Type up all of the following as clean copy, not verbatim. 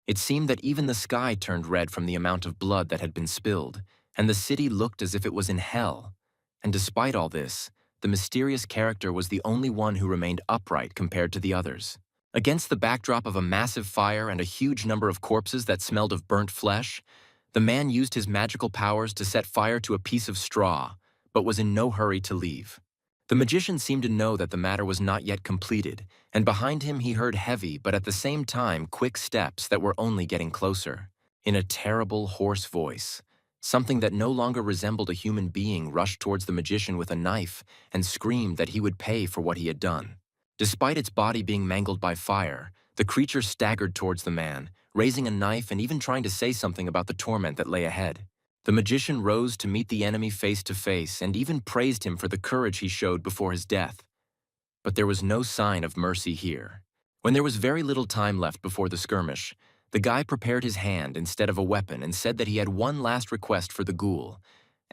It seemed that even the sky turned red from the amount of blood that had been spilled, and the city looked as if it was in hell. And despite all this, the mysterious character was the only one who remained upright compared to the others. Against the backdrop of a massive fire and a huge number of corpses that smelled of burnt flesh, the man used his magical powers to set fire to a piece of straw, but was in no hurry to leave. The magician seemed to know that the matter was not yet completed, and behind him he heard heavy but at the same time quick steps that were only getting closer. In a terrible, hoarse voice, something that no longer resembled a human being rushed towards the magician with a knife and screamed that he would pay for what he had done. Despite its body being mangled by fire, the creature staggered towards the man, raising a knife and even trying to say something about the torment that lay ahead. The magician rose to meet the enemy face to face and even praised him for the courage he showed before his death. But there was no sign of mercy here. When there was very little time left before the skirmish, the guy prepared his hand instead of a weapon and said that he had one last request for the ghoul,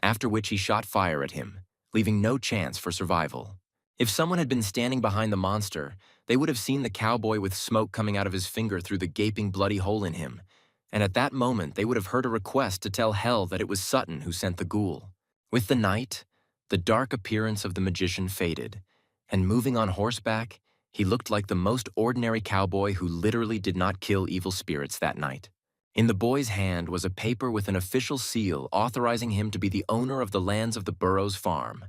after which he shot fire at him, leaving no chance for survival. If someone had been standing behind the monster, they would have seen the cowboy with smoke coming out of his finger through the gaping bloody hole in him, and at that moment they would have heard a request to tell Hell that it was Sutton who sent the ghoul. With the night, the dark appearance of the magician faded, and moving on horseback, he looked like the most ordinary cowboy who literally did not kill evil spirits that night. In the boy's hand was a paper with an official seal authorizing him to be the owner of the lands of the Burrows farm,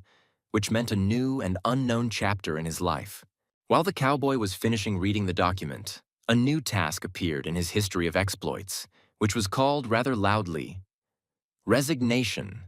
which meant a new and unknown chapter in his life. While the cowboy was finishing reading the document, a new task appeared in his history of exploits, which was called rather loudly resignation,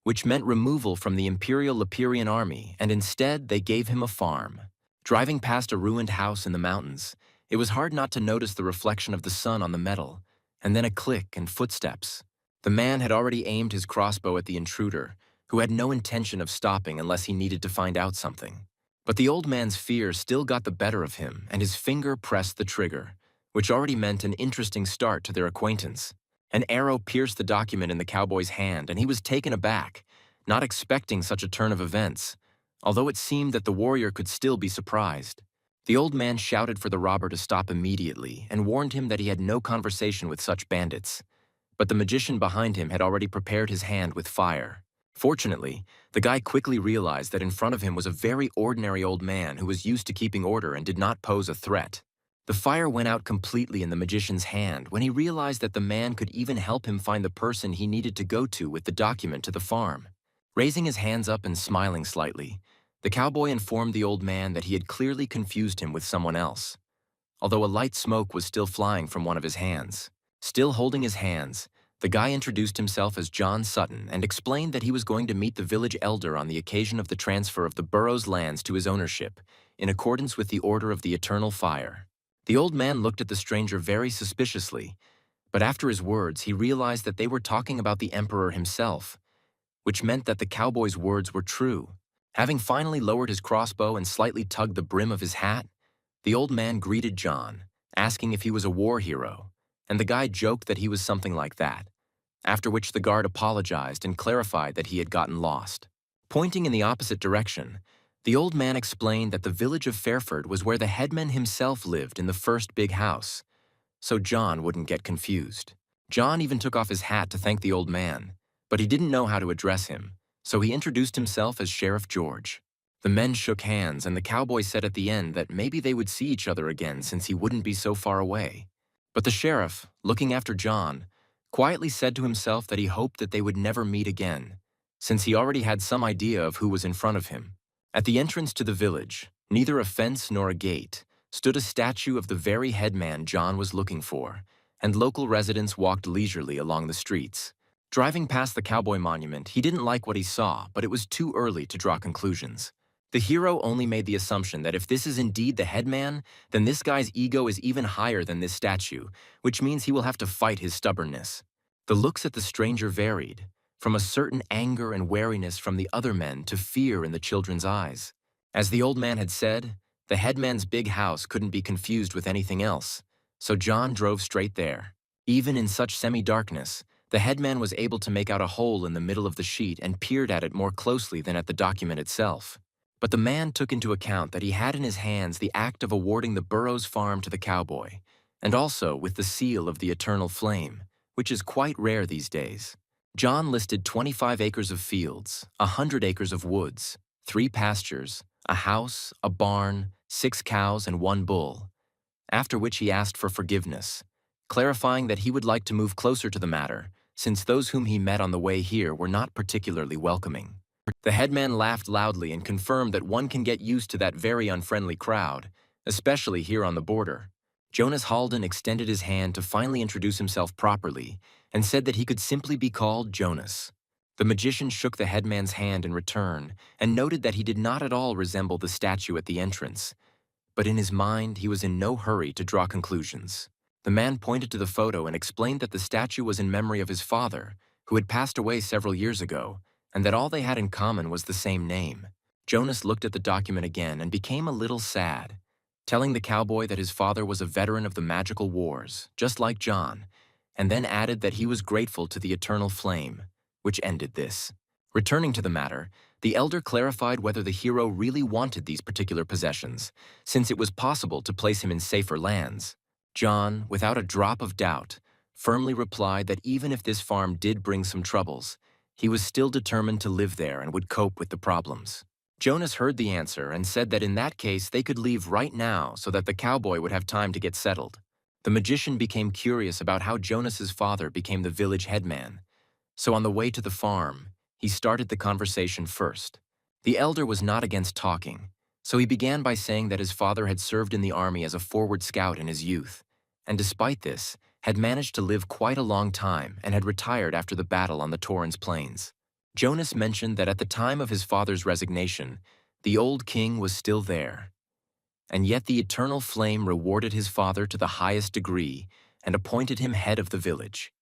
which meant removal from the Imperial Lapirian army, and instead they gave him a farm. Driving past a ruined house in the mountains, it was hard not to notice the reflection of the sun on the metal, and then a click and footsteps. The man had already aimed his crossbow at the intruder, who had no intention of stopping unless he needed to find out something. But the old man's fear still got the better of him, and his finger pressed the trigger, which already meant an interesting start to their acquaintance. An arrow pierced the document in the cowboy's hand, and he was taken aback, not expecting such a turn of events, although it seemed that the warrior could still be surprised. The old man shouted for the robber to stop immediately and warned him that he had no conversation with such bandits. But the magician behind him had already prepared his hand with fire. Fortunately, the guy quickly realized that in front of him was a very ordinary old man who was used to keeping order and did not pose a threat. The fire went out completely in the magician's hand when he realized that the man could even help him find the person he needed to go to with the document to the farm. Raising his hands up and smiling slightly, the cowboy informed the old man that he had clearly confused him with someone else, although a light smoke was still flying from one of his hands. Still holding his hands, the guy introduced himself as John Sutton and explained that he was going to meet the village elder on the occasion of the transfer of the Burrows' lands to his ownership, in accordance with the order of the Eternal Fire. The old man looked at the stranger very suspiciously, but after his words he realized that they were talking about the Emperor himself, which meant that the cowboy's words were true. Having finally lowered his crossbow and slightly tugged the brim of his hat, the old man greeted John, asking if he was a war hero, and the guy joked that he was something like that, after which the guard apologized and clarified that he had gotten lost. Pointing in the opposite direction, the old man explained that the village of Fairford was where the headman himself lived in the first big house, so John wouldn't get confused. John even took off his hat to thank the old man, but he didn't know how to address him, so he introduced himself as Sheriff George. The men shook hands, and the cowboy said at the end that maybe they would see each other again since he wouldn't be so far away. But the sheriff, looking after John, quietly said to himself that he hoped that they would never meet again, since he already had some idea of who was in front of him. At the entrance to the village, neither a fence nor a gate, stood a statue of the very headman John was looking for, and local residents walked leisurely along the streets. Driving past the cowboy monument, he didn't like what he saw, but it was too early to draw conclusions. The hero only made the assumption that if this is indeed the headman, then this guy's ego is even higher than this statue, which means he will have to fight his stubbornness. The looks at the stranger varied, from a certain anger and wariness from the other men to fear in the children's eyes. As the old man had said, the headman's big house couldn't be confused with anything else, so John drove straight there. Even in such semi-darkness, the headman was able to make out a hole in the middle of the sheet and peered at it more closely than at the document itself. But the man took into account that he had in his hands the act of awarding the Burrows farm to the cowboy, and also with the seal of the eternal flame, which is quite rare these days. John listed 25 acres of fields, 100 acres of woods, 3 pastures, a house, a barn, 6 cows, and 1 bull, after which he asked for forgiveness, clarifying that he would like to move closer to the matter, since those whom he met on the way here were not particularly welcoming. The headman laughed loudly and confirmed that one can get used to that very unfriendly crowd, especially here on the border. Jonas Halden extended his hand to finally introduce himself properly and said that he could simply be called Jonas. The magician shook the headman's hand in return and noted that he did not at all resemble the statue at the entrance, but in his mind he was in no hurry to draw conclusions. The man pointed to the photo and explained that the statue was in memory of his father, who had passed away several years ago, and that all they had in common was the same name. Jonas looked at the document again and became a little sad, telling the cowboy that his father was a veteran of the magical wars, just like John, and then added that he was grateful to the eternal flame, which ended this. Returning to the matter, the elder clarified whether the hero really wanted these particular possessions, since it was possible to place him in safer lands. John, without a drop of doubt, firmly replied that even if this farm did bring some troubles, he was still determined to live there and would cope with the problems. Jonas heard the answer and said that in that case they could leave right now so that the cowboy would have time to get settled. The magician became curious about how Jonas's father became the village headman, so on the way to the farm, he started the conversation first. The elder was not against talking, so he began by saying that his father had served in the army as a forward scout in his youth, and despite this, had managed to live quite a long time and had retired after the battle on the Torrens Plains. Jonas mentioned that at the time of his father's resignation, the old king was still there, and yet the eternal flame rewarded his father to the highest degree and appointed him head of the village.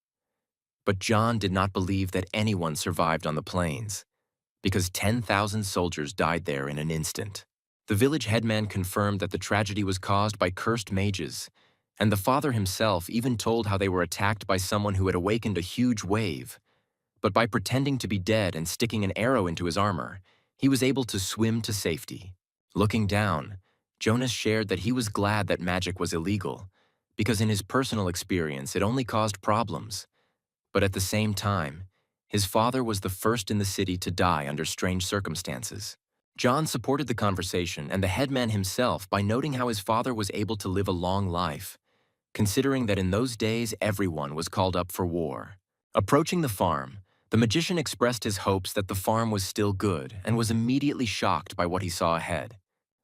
But John did not believe that anyone survived on the plains, because 10,000 soldiers died there in an instant. The village headman confirmed that the tragedy was caused by cursed mages, and the father himself even told how they were attacked by someone who had awakened a huge wave. But by pretending to be dead and sticking an arrow into his armor, he was able to swim to safety. Looking down, Jonas shared that he was glad that magic was illegal, because in his personal experience it only caused problems. But at the same time, his father was the first in the city to die under strange circumstances. John supported the conversation and the headman himself by noting how his father was able to live a long life, considering that in those days everyone was called up for war. Approaching the farm, the magician expressed his hopes that the farm was still good and was immediately shocked by what he saw ahead.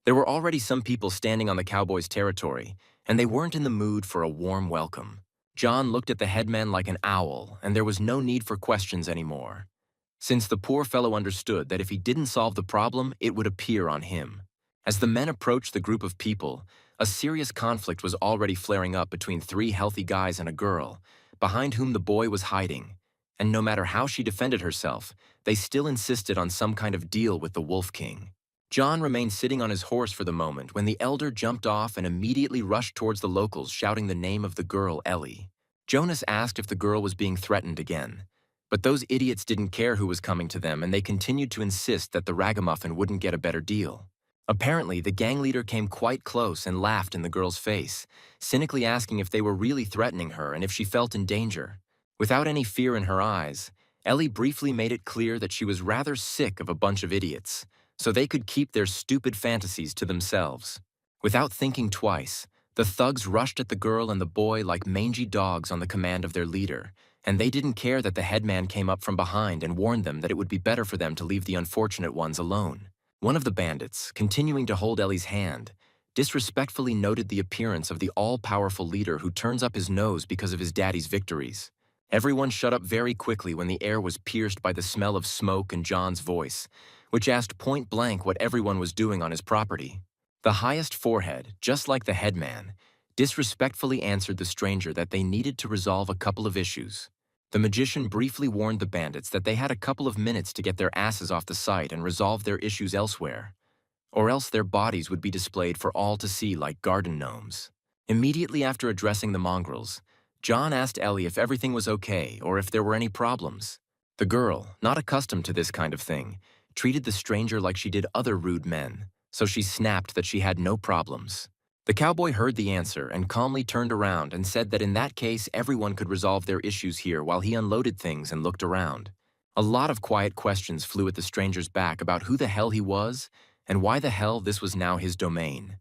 There were already some people standing on the cowboys' territory, and they weren't in the mood for a warm welcome. John looked at the headman like an owl, and there was no need for questions anymore, since the poor fellow understood that if he didn't solve the problem, it would appear on him. As the men approached the group of people, a serious conflict was already flaring up between 3 healthy guys and a girl, behind whom the boy was hiding, and no matter how she defended herself, they still insisted on some kind of deal with the Wolf King. John remained sitting on his horse for the moment when the elder jumped off and immediately rushed towards the locals, shouting the name of the girl, Ellie. Jonas asked if the girl was being threatened again, but those idiots didn't care who was coming to them, and they continued to insist that the ragamuffin wouldn't get a better deal. Apparently, the gang leader came quite close and laughed in the girl's face, cynically asking if they were really threatening her and if she felt in danger. Without any fear in her eyes, Ellie briefly made it clear that she was rather sick of a bunch of idiots, so they could keep their stupid fantasies to themselves. Without thinking twice, the thugs rushed at the girl and the boy like mangy dogs on the command of their leader, and they didn't care that the headman came up from behind and warned them that it would be better for them to leave the unfortunate ones alone. One of the bandits, continuing to hold Ellie's hand, disrespectfully noted the appearance of the all-powerful leader who turns up his nose because of his daddy's victories. Everyone shut up very quickly when the air was pierced by the smell of smoke and John's voice, which asked point-blank what everyone was doing on his property. The highest forehead, just like the headman, disrespectfully answered the stranger that they needed to resolve a couple of issues. The magician briefly warned the bandits that they had a couple of minutes to get their asses off the site and resolve their issues elsewhere, or else their bodies would be displayed for all to see like garden gnomes. Immediately after addressing the mongrels, John asked Ellie if everything was okay or if there were any problems. The girl, not accustomed to this kind of thing, treated the stranger like she did other rude men, so she snapped that she had no problems. The cowboy heard the answer and calmly turned around and said that in that case everyone could resolve their issues here while he unloaded things and looked around. A lot of quiet questions flew at the stranger's back about who the hell he was and why the hell this was now his domain.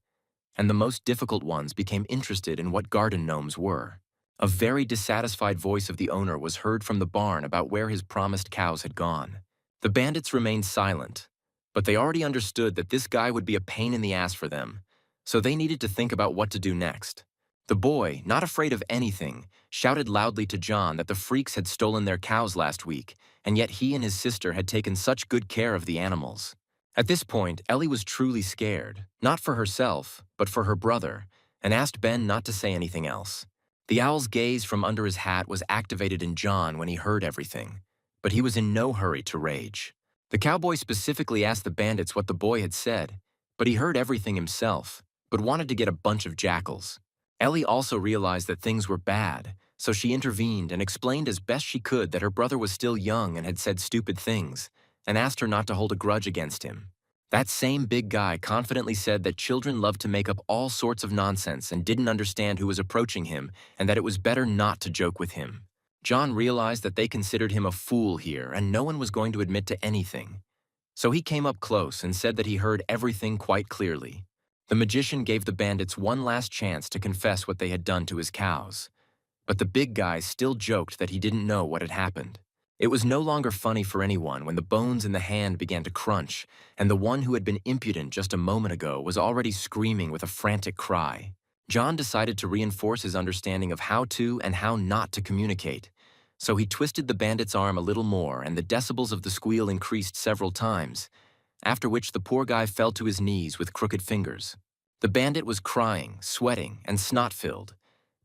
And the most difficult ones became interested in what garden gnomes were. A very dissatisfied voice of the owner was heard from the barn about where his promised cows had gone. The bandits remained silent, but they already understood that this guy would be a pain in the ass for them, so they needed to think about what to do next. The boy, not afraid of anything, shouted loudly to John that the freaks had stolen their cows last week, and yet he and his sister had taken such good care of the animals. At this point, Ellie was truly scared, not for herself, but for her brother, and asked Ben not to say anything else. The owl's gaze from under his hat was activated in John when he heard everything, but he was in no hurry to rage. The cowboy specifically asked the bandits what the boy had said, but he heard everything himself, but wanted to get a bunch of jackals. Ellie also realized that things were bad, so she intervened and explained as best she could that her brother was still young and had said stupid things, and asked her not to hold a grudge against him. That same big guy confidently said that children loved to make up all sorts of nonsense and didn't understand who was approaching him and that it was better not to joke with him. John realized that they considered him a fool here and no one was going to admit to anything. So he came up close and said that he heard everything quite clearly. The magician gave the bandits one last chance to confess what they had done to his cows. But the big guy still joked that he didn't know what had happened. It was no longer funny for anyone when the bones in the hand began to crunch, and the one who had been impudent just a moment ago was already screaming with a frantic cry. John decided to reinforce his understanding of how to and how not to communicate. So he twisted the bandit's arm a little more, and the decibels of the squeal increased several times, after which the poor guy fell to his knees with crooked fingers. The bandit was crying, sweating, and snot-filled,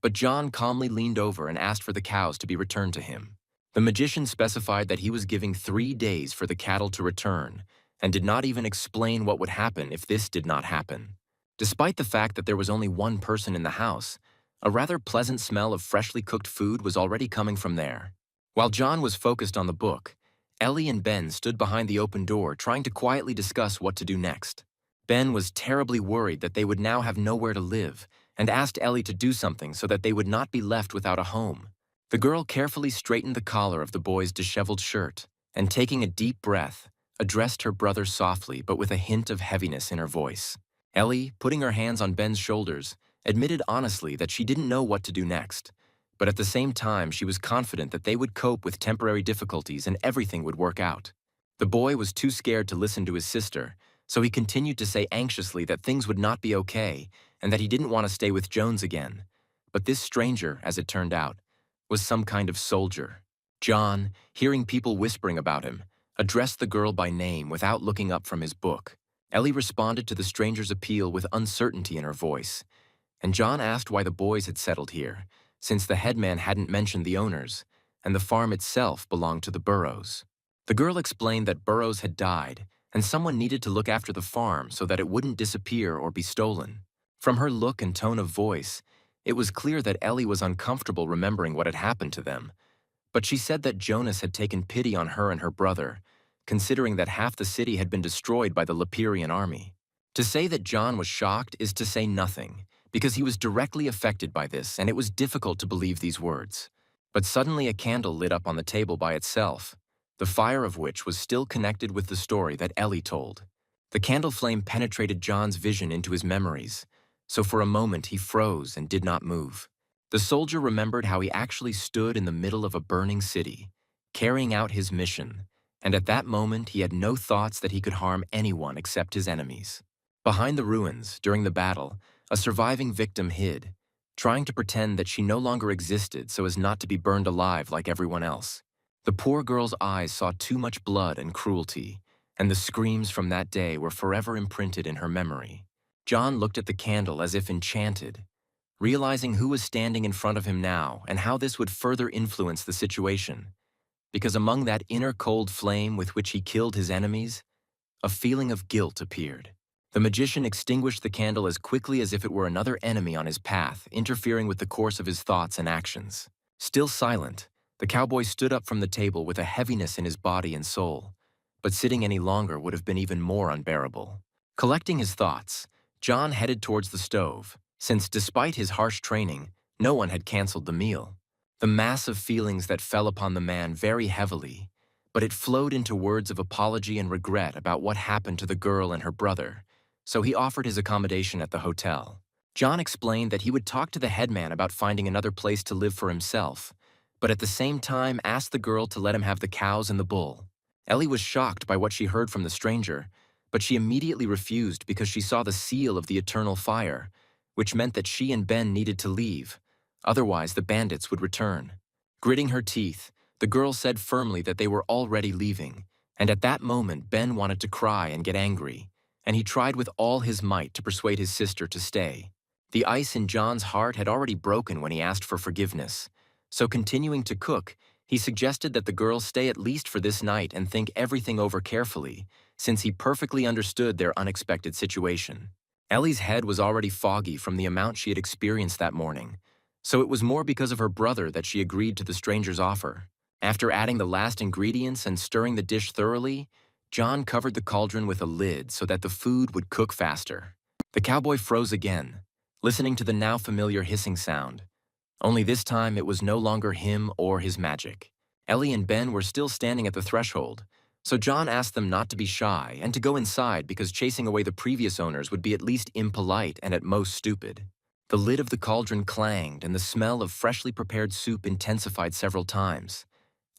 but John calmly leaned over and asked for the cows to be returned to him. The magician specified that he was giving 3 days for the cattle to return, and did not even explain what would happen if this did not happen. Despite the fact that there was only one person in the house, a rather pleasant smell of freshly cooked food was already coming from there. While John was focused on the book, Ellie and Ben stood behind the open door trying to quietly discuss what to do next. Ben was terribly worried that they would now have nowhere to live, and asked Ellie to do something so that they would not be left without a home. The girl carefully straightened the collar of the boy's disheveled shirt, and taking a deep breath, addressed her brother softly but with a hint of heaviness in her voice. Ellie, putting her hands on Ben's shoulders, admitted honestly that she didn't know what to do next, but at the same time she was confident that they would cope with temporary difficulties and everything would work out. The boy was too scared to listen to his sister, so he continued to say anxiously that things would not be okay and that he didn't want to stay with Jones again. But this stranger, as it turned out, was some kind of soldier. John, hearing people whispering about him, addressed the girl by name without looking up from his book. Ellie responded to the stranger's appeal with uncertainty in her voice, and John asked why the boys had settled here, since the headman hadn't mentioned the owners, and the farm itself belonged to the Burrows. The girl explained that Burrows had died, and someone needed to look after the farm so that it wouldn't disappear or be stolen. From her look and tone of voice, it was clear that Ellie was uncomfortable remembering what had happened to them, but she said that Jonas had taken pity on her and her brother, considering that half the city had been destroyed by the Leperian army. To say that John was shocked is to say nothing, because he was directly affected by this and it was difficult to believe these words. But suddenly a candle lit up on the table by itself, the fire of which was still connected with the story that Ellie told. The candle flame penetrated John's vision into his memories, so for a moment he froze and did not move. The soldier remembered how he actually stood in the middle of a burning city, carrying out his mission, and at that moment he had no thoughts that he could harm anyone except his enemies. Behind the ruins, during the battle, a surviving victim hid, trying to pretend that she no longer existed so as not to be burned alive like everyone else. The poor girl's eyes saw too much blood and cruelty, and the screams from that day were forever imprinted in her memory. John looked at the candle as if enchanted, realizing who was standing in front of him now and how this would further influence the situation. Because among that inner cold flame with which he killed his enemies, a feeling of guilt appeared. The magician extinguished the candle as quickly as if it were another enemy on his path, interfering with the course of his thoughts and actions. Still silent, the cowboy stood up from the table with a heaviness in his body and soul, but sitting any longer would have been even more unbearable. Collecting his thoughts, John headed towards the stove, since despite his harsh training, no one had canceled the meal. The mass of feelings that fell upon the man very heavily, but it flowed into words of apology and regret about what happened to the girl and her brother, so he offered his accommodation at the hotel. John explained that he would talk to the headman about finding another place to live for himself, but at the same time asked the girl to let him have the cows and the bull. Ellie was shocked by what she heard from the stranger, but she immediately refused because she saw the seal of the eternal fire, which meant that she and Ben needed to leave, otherwise the bandits would return. Gritting her teeth, the girl said firmly that they were already leaving, and at that moment Ben wanted to cry and get angry, and he tried with all his might to persuade his sister to stay. The ice in John's heart had already broken when he asked for forgiveness, so continuing to cook, he suggested that the girl stay at least for this night and think everything over carefully, since he perfectly understood their unexpected situation. Ellie's head was already foggy from the amount she had experienced that morning, so it was more because of her brother that she agreed to the stranger's offer. After adding the last ingredients and stirring the dish thoroughly, John covered the cauldron with a lid so that the food would cook faster. The cowboy froze again, listening to the now familiar hissing sound. Only this time it was no longer him or his magic. Ellie and Ben were still standing at the threshold, so John asked them not to be shy and to go inside because chasing away the previous owners would be at least impolite and at most stupid. The lid of the cauldron clanged and the smell of freshly prepared soup intensified several times,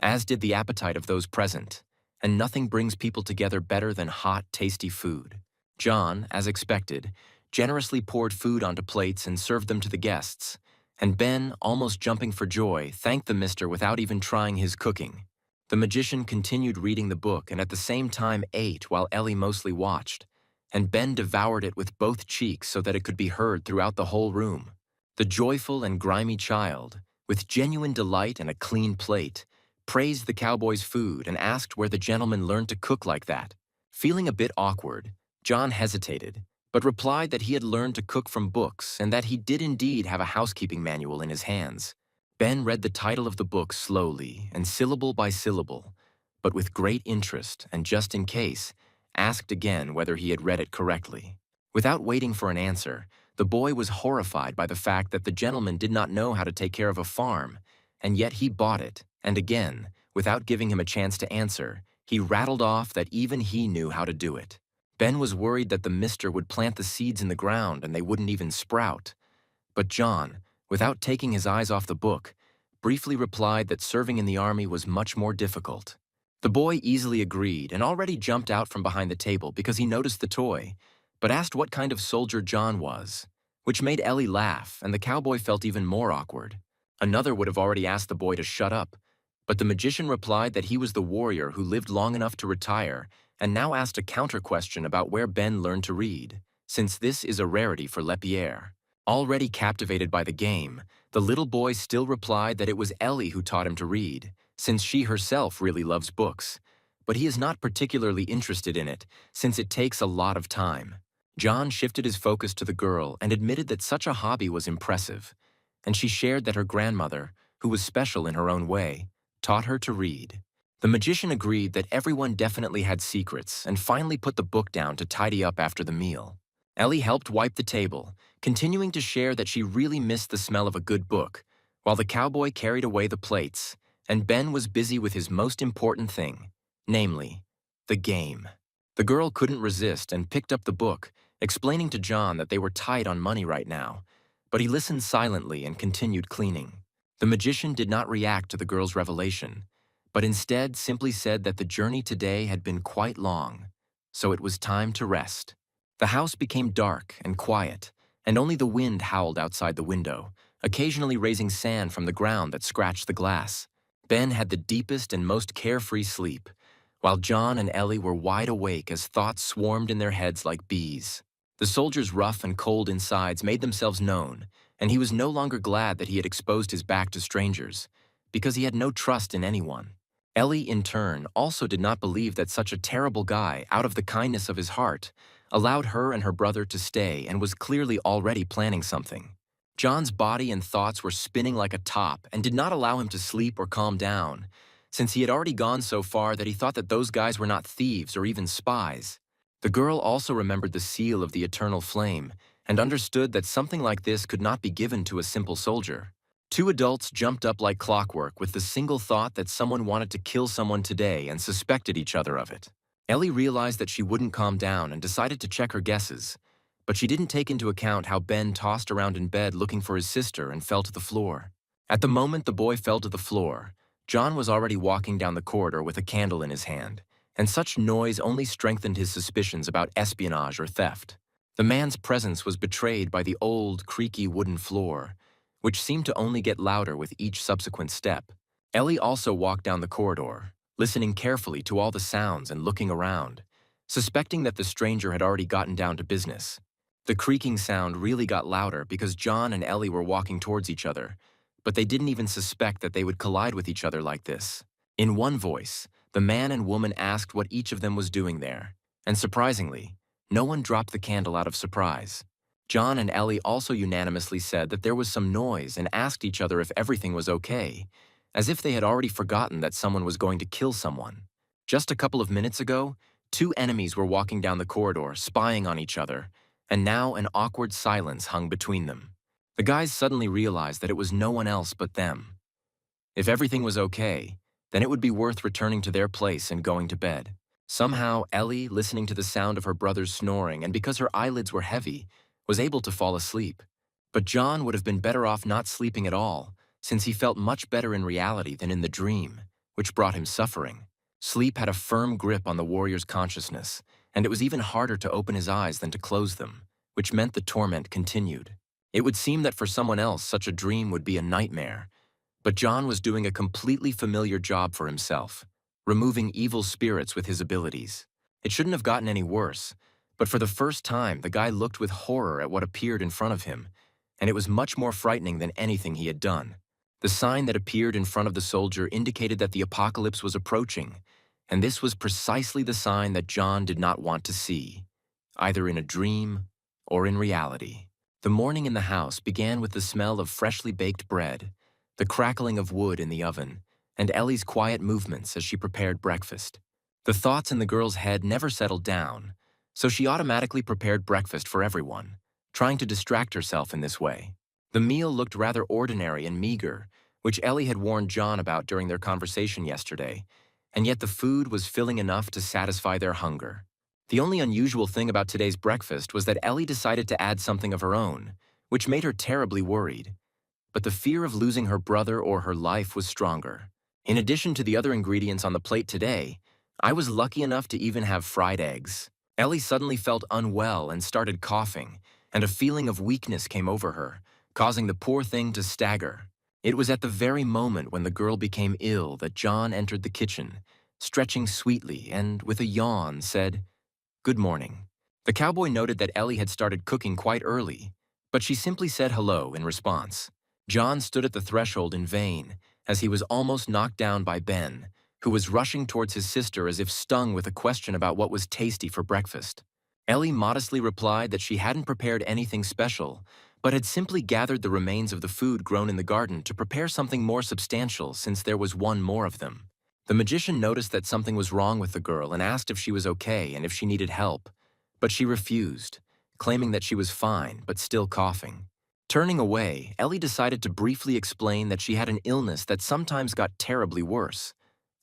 as did the appetite of those present, and nothing brings people together better than hot, tasty food. John, as expected, generously poured food onto plates and served them to the guests, and Ben, almost jumping for joy, thanked the mister without even trying his cooking. The magician continued reading the book and at the same time ate while Ellie mostly watched, and Ben devoured it with both cheeks so that it could be heard throughout the whole room. The joyful and grimy child, with genuine delight and a clean plate, praised the cowboy's food and asked where the gentleman learned to cook like that. Feeling a bit awkward, John hesitated, but replied that he had learned to cook from books and that he did indeed have a housekeeping manual in his hands. Ben read the title of the book slowly and syllable by syllable, but with great interest and just in case, asked again whether he had read it correctly. Without waiting for an answer, the boy was horrified by the fact that the gentleman did not know how to take care of a farm, and yet he bought it, and again, without giving him a chance to answer, he rattled off that even he knew how to do it. Ben was worried that the mister would plant the seeds in the ground and they wouldn't even sprout. But John, without taking his eyes off the book, briefly replied that serving in the army was much more difficult. The boy easily agreed and already jumped out from behind the table because he noticed the toy, but asked what kind of soldier John was, which made Ellie laugh and the cowboy felt even more awkward. Another would have already asked the boy to shut up, but the magician replied that he was the warrior who lived long enough to retire and now asked a counter-question about where Ben learned to read, since this is a rarity for Lepierre. Already captivated by the game, the little boy still replied that it was Ellie who taught him to read, since she herself really loves books, but he is not particularly interested in it, since it takes a lot of time. John shifted his focus to the girl and admitted that such a hobby was impressive, and she shared that her grandmother, who was special in her own way, taught her to read. The magician agreed that everyone definitely had secrets and finally put the book down to tidy up after the meal. Ellie helped wipe the table, continuing to share that she really missed the smell of a good book, while the cowboy carried away the plates, and Ben was busy with his most important thing, namely, the game. The girl couldn't resist and picked up the book, explaining to John that they were tight on money right now, but he listened silently and continued cleaning. The magician did not react to the girl's revelation, but instead simply said that the journey today had been quite long, so it was time to rest. The house became dark and quiet, and only the wind howled outside the window, occasionally raising sand from the ground that scratched the glass. Ben had the deepest and most carefree sleep, while John and Ellie were wide awake as thoughts swarmed in their heads like bees. The soldier's rough and cold insides made themselves known, and he was no longer glad that he had exposed his back to strangers, because he had no trust in anyone. Ellie, in turn, also did not believe that such a terrible guy, out of the kindness of his heart, allowed her and her brother to stay and was clearly already planning something. John's body and thoughts were spinning like a top and did not allow him to sleep or calm down, since he had already gone so far that he thought that those guys were not thieves or even spies. The girl also remembered the seal of the eternal flame and understood that something like this could not be given to a simple soldier. Two adults jumped up like clockwork with the single thought that someone wanted to kill someone today and suspected each other of it. Ellie realized that she wouldn't calm down and decided to check her guesses, but she didn't take into account how Ben tossed around in bed looking for his sister and fell to the floor. At the moment the boy fell to the floor, John was already walking down the corridor with a candle in his hand, and such noise only strengthened his suspicions about espionage or theft. The man's presence was betrayed by the old, creaky wooden floor, which seemed to only get louder with each subsequent step. Ellie also walked down the corridor, listening carefully to all the sounds and looking around, suspecting that the stranger had already gotten down to business. The creaking sound really got louder because John and Ellie were walking towards each other, but they didn't even suspect that they would collide with each other like this. In one voice, the man and woman asked what each of them was doing there, and surprisingly, no one dropped the candle out of surprise. John and Ellie also unanimously said that there was some noise and asked each other if everything was okay, as if they had already forgotten that someone was going to kill someone. Just a couple of minutes ago, two enemies were walking down the corridor, spying on each other, and now an awkward silence hung between them. The guys suddenly realized that it was no one else but them. If everything was okay, then it would be worth returning to their place and going to bed. Somehow, Ellie, listening to the sound of her brother's snoring and because her eyelids were heavy, was able to fall asleep. But John would have been better off not sleeping at all, since he felt much better in reality than in the dream, which brought him suffering. Sleep had a firm grip on the warrior's consciousness, and it was even harder to open his eyes than to close them, which meant the torment continued. It would seem that for someone else such a dream would be a nightmare, but John was doing a completely familiar job for himself, removing evil spirits with his abilities. It shouldn't have gotten any worse, but for the first time the guy looked with horror at what appeared in front of him, and it was much more frightening than anything he had done. The sign that appeared in front of the soldier indicated that the apocalypse was approaching, and this was precisely the sign that John did not want to see, either in a dream or in reality. The morning in the house began with the smell of freshly baked bread, the crackling of wood in the oven, and Ellie's quiet movements as she prepared breakfast. The thoughts in the girl's head never settled down, so she automatically prepared breakfast for everyone, trying to distract herself in this way. The meal looked rather ordinary and meager, which Ellie had warned John about during their conversation yesterday, and yet the food was filling enough to satisfy their hunger. The only unusual thing about today's breakfast was that Ellie decided to add something of her own, which made her terribly worried. But the fear of losing her brother or her life was stronger. In addition to the other ingredients on the plate today, I was lucky enough to even have fried eggs. Ellie suddenly felt unwell and started coughing, and a feeling of weakness came over her, causing the poor thing to stagger. It was at the very moment when the girl became ill that John entered the kitchen, stretching sweetly and, with a yawn, said, "Good morning." The cowboy noted that Ellie had started cooking quite early, but she simply said hello in response. John stood at the threshold in vain, as he was almost knocked down by Ben, who was rushing towards his sister as if stung with a question about what was tasty for breakfast. Ellie modestly replied that she hadn't prepared anything special, but had simply gathered the remains of the food grown in the garden to prepare something more substantial since there was one more of them. The magician noticed that something was wrong with the girl and asked if she was okay and if she needed help, but she refused, claiming that she was fine but still coughing. Turning away, Ellie decided to briefly explain that she had an illness that sometimes got terribly worse,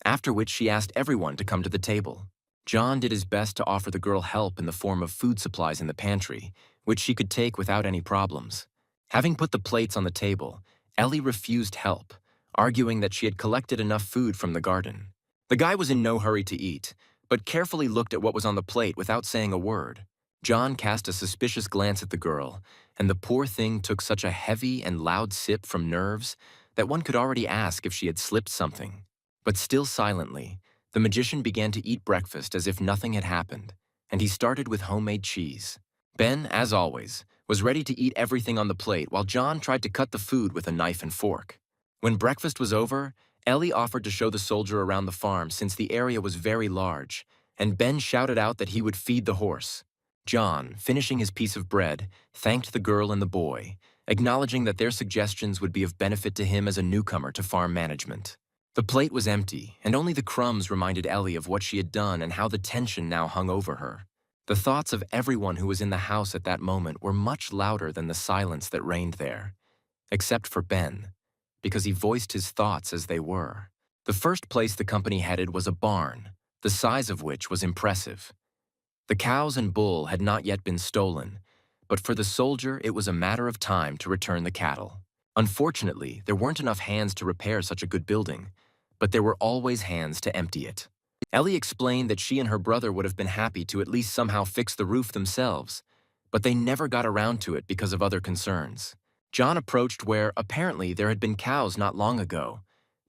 after which she asked everyone to come to the table. John did his best to offer the girl help in the form of food supplies in the pantry, which she could take without any problems. Having put the plates on the table, Ellie refused help, arguing that she had collected enough food from the garden. The guy was in no hurry to eat, but carefully looked at what was on the plate without saying a word. John cast a suspicious glance at the girl, and the poor thing took such a heavy and loud sip from nerves that one could already ask if she had slipped something. But still silently, the magician began to eat breakfast as if nothing had happened, and he started with homemade cheese. Ben, as always, was ready to eat everything on the plate while John tried to cut the food with a knife and fork. When breakfast was over, Ellie offered to show the soldier around the farm since the area was very large, and Ben shouted out that he would feed the horse. John, finishing his piece of bread, thanked the girl and the boy, acknowledging that their suggestions would be of benefit to him as a newcomer to farm management. The plate was empty, and only the crumbs reminded Ellie of what she had done and how the tension now hung over her. The thoughts of everyone who was in the house at that moment were much louder than the silence that reigned there, except for Ben, because he voiced his thoughts as they were. The first place the company headed was a barn, the size of which was impressive. The cows and bull had not yet been stolen, but for the soldier it was a matter of time to return the cattle. Unfortunately, there weren't enough hands to repair such a good building, but there were always hands to empty it. Ellie explained that she and her brother would have been happy to at least somehow fix the roof themselves, but they never got around to it because of other concerns. John approached where, apparently, there had been cows not long ago,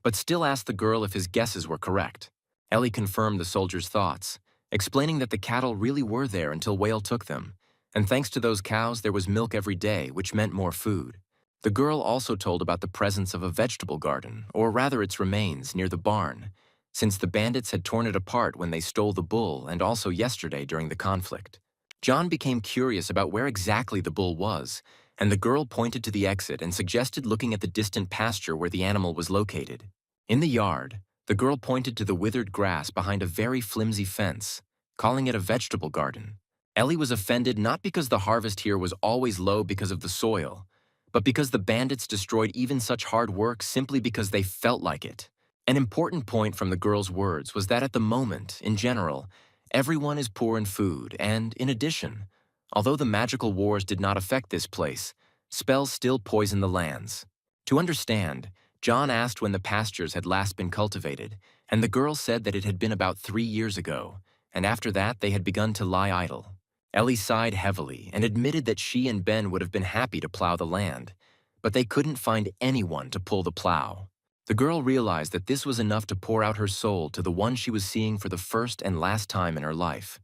but still asked the girl if his guesses were correct. Ellie confirmed the soldier's thoughts, explaining that the cattle really were there until Whale took them, and thanks to those cows there was milk every day, which meant more food. The girl also told about the presence of a vegetable garden, or rather its remains, near the barn, since the bandits had torn it apart when they stole the bull and also yesterday during the conflict. John became curious about where exactly the bull was, and the girl pointed to the exit and suggested looking at the distant pasture where the animal was located. In the yard, the girl pointed to the withered grass behind a very flimsy fence, calling it a vegetable garden. Ellie was offended not because the harvest here was always low because of the soil, but because the bandits destroyed even such hard work simply because they felt like it. An important point from the girl's words was that at the moment, in general, everyone is poor in food, and, in addition, although the magical wars did not affect this place, spells still poison the lands. To understand, John asked when the pastures had last been cultivated, and the girl said that it had been about 3 years ago, and after that they had begun to lie idle. Ellie sighed heavily and admitted that she and Ben would have been happy to plow the land, but they couldn't find anyone to pull the plow. The girl realized that this was enough to pour out her soul to the one she was seeing for the first and last time in her life,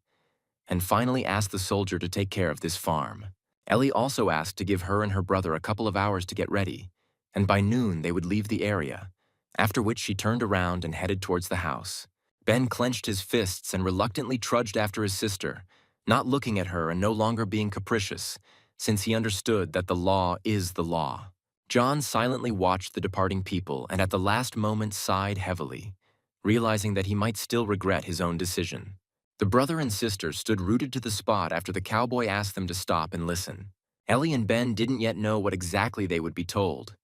and finally asked the soldier to take care of this farm. Ellie also asked to give her and her brother a couple of hours to get ready, and by noon they would leave the area, after which she turned around and headed towards the house. Ben clenched his fists and reluctantly trudged after his sister, not looking at her and no longer being capricious, since he understood that the law is the law. John silently watched the departing people and at the last moment sighed heavily, realizing that he might still regret his own decision. The brother and sister stood rooted to the spot after the cowboy asked them to stop and listen. Ellie and Ben didn't yet know what exactly they would be told,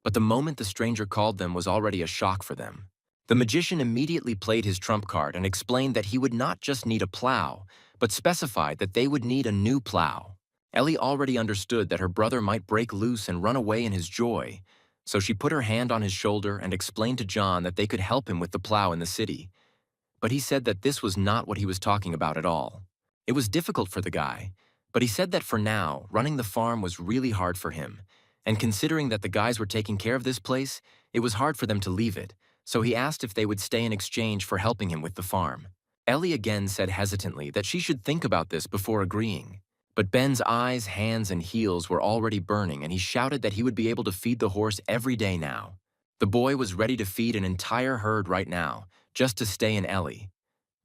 but the moment the stranger called them was already a shock for them. The magician immediately played his trump card and explained that he would not just need a plow, but specified that they would need a new plow. Ellie already understood that her brother might break loose and run away in his joy, so she put her hand on his shoulder and explained to John that they could help him with the plow in the city. But he said that this was not what he was talking about at all. It was difficult for the guy, but he said that for now, running the farm was really hard for him, and considering that the guys were taking care of this place, it was hard for them to leave it, so he asked if they would stay in exchange for helping him with the farm. Ellie again said hesitantly that she should think about this before agreeing. But Ben's eyes, hands, and heels were already burning, and he shouted that he would be able to feed the horse every day now. The boy was ready to feed an entire herd right now, just to stay in Ellie.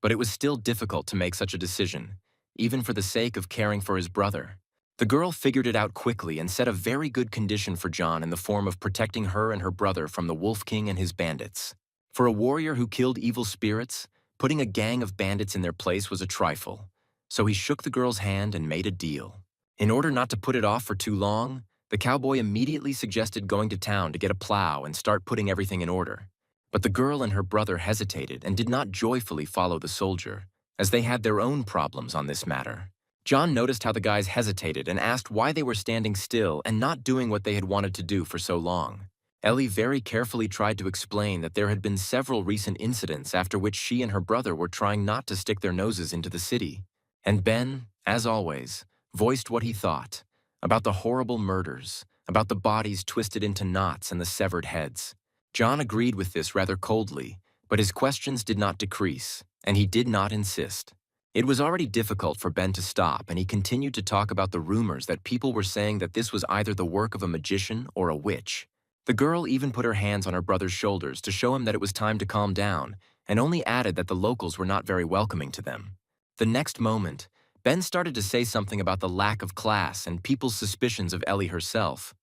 But it was still difficult to make such a decision, even for the sake of caring for his brother. The girl figured it out quickly and set a very good condition for John in the form of protecting her and her brother from the Wolf King and his bandits. For a warrior who killed evil spirits, putting a gang of bandits in their place was a trifle. So he shook the girl's hand and made a deal. In order not to put it off for too long, the cowboy immediately suggested going to town to get a plow and start putting everything in order. But the girl and her brother hesitated and did not joyfully follow the soldier, as they had their own problems on this matter. John noticed how the guys hesitated and asked why they were standing still and not doing what they had wanted to do for so long. Ellie very carefully tried to explain that there had been several recent incidents after which she and her brother were trying not to stick their noses into the city. And Ben, as always, voiced what he thought about the horrible murders, about the bodies twisted into knots and the severed heads. John agreed with this rather coldly, but his questions did not decrease, and he did not insist. It was already difficult for Ben to stop, and he continued to talk about the rumors that people were saying that this was either the work of a magician or a witch. The girl even put her hands on her brother's shoulders to show him that it was time to calm down, and only added that the locals were not very welcoming to them. The next moment, Ben started to say something about the lack of class and people's suspicions of Ellie herself.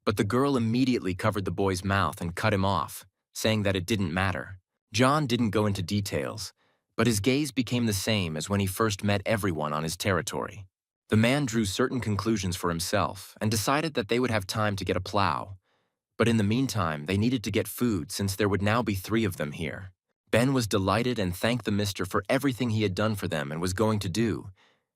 But the girl immediately covered the boy's mouth and cut him off, saying that it didn't matter. John didn't go into details, but his gaze became the same as when he first met everyone on his territory. The man drew certain conclusions for himself and decided that they would have time to get a plow. But in the meantime, they needed to get food since there would now be 3 of them here. Ben was delighted and thanked the mister for everything he had done for them and was going to do,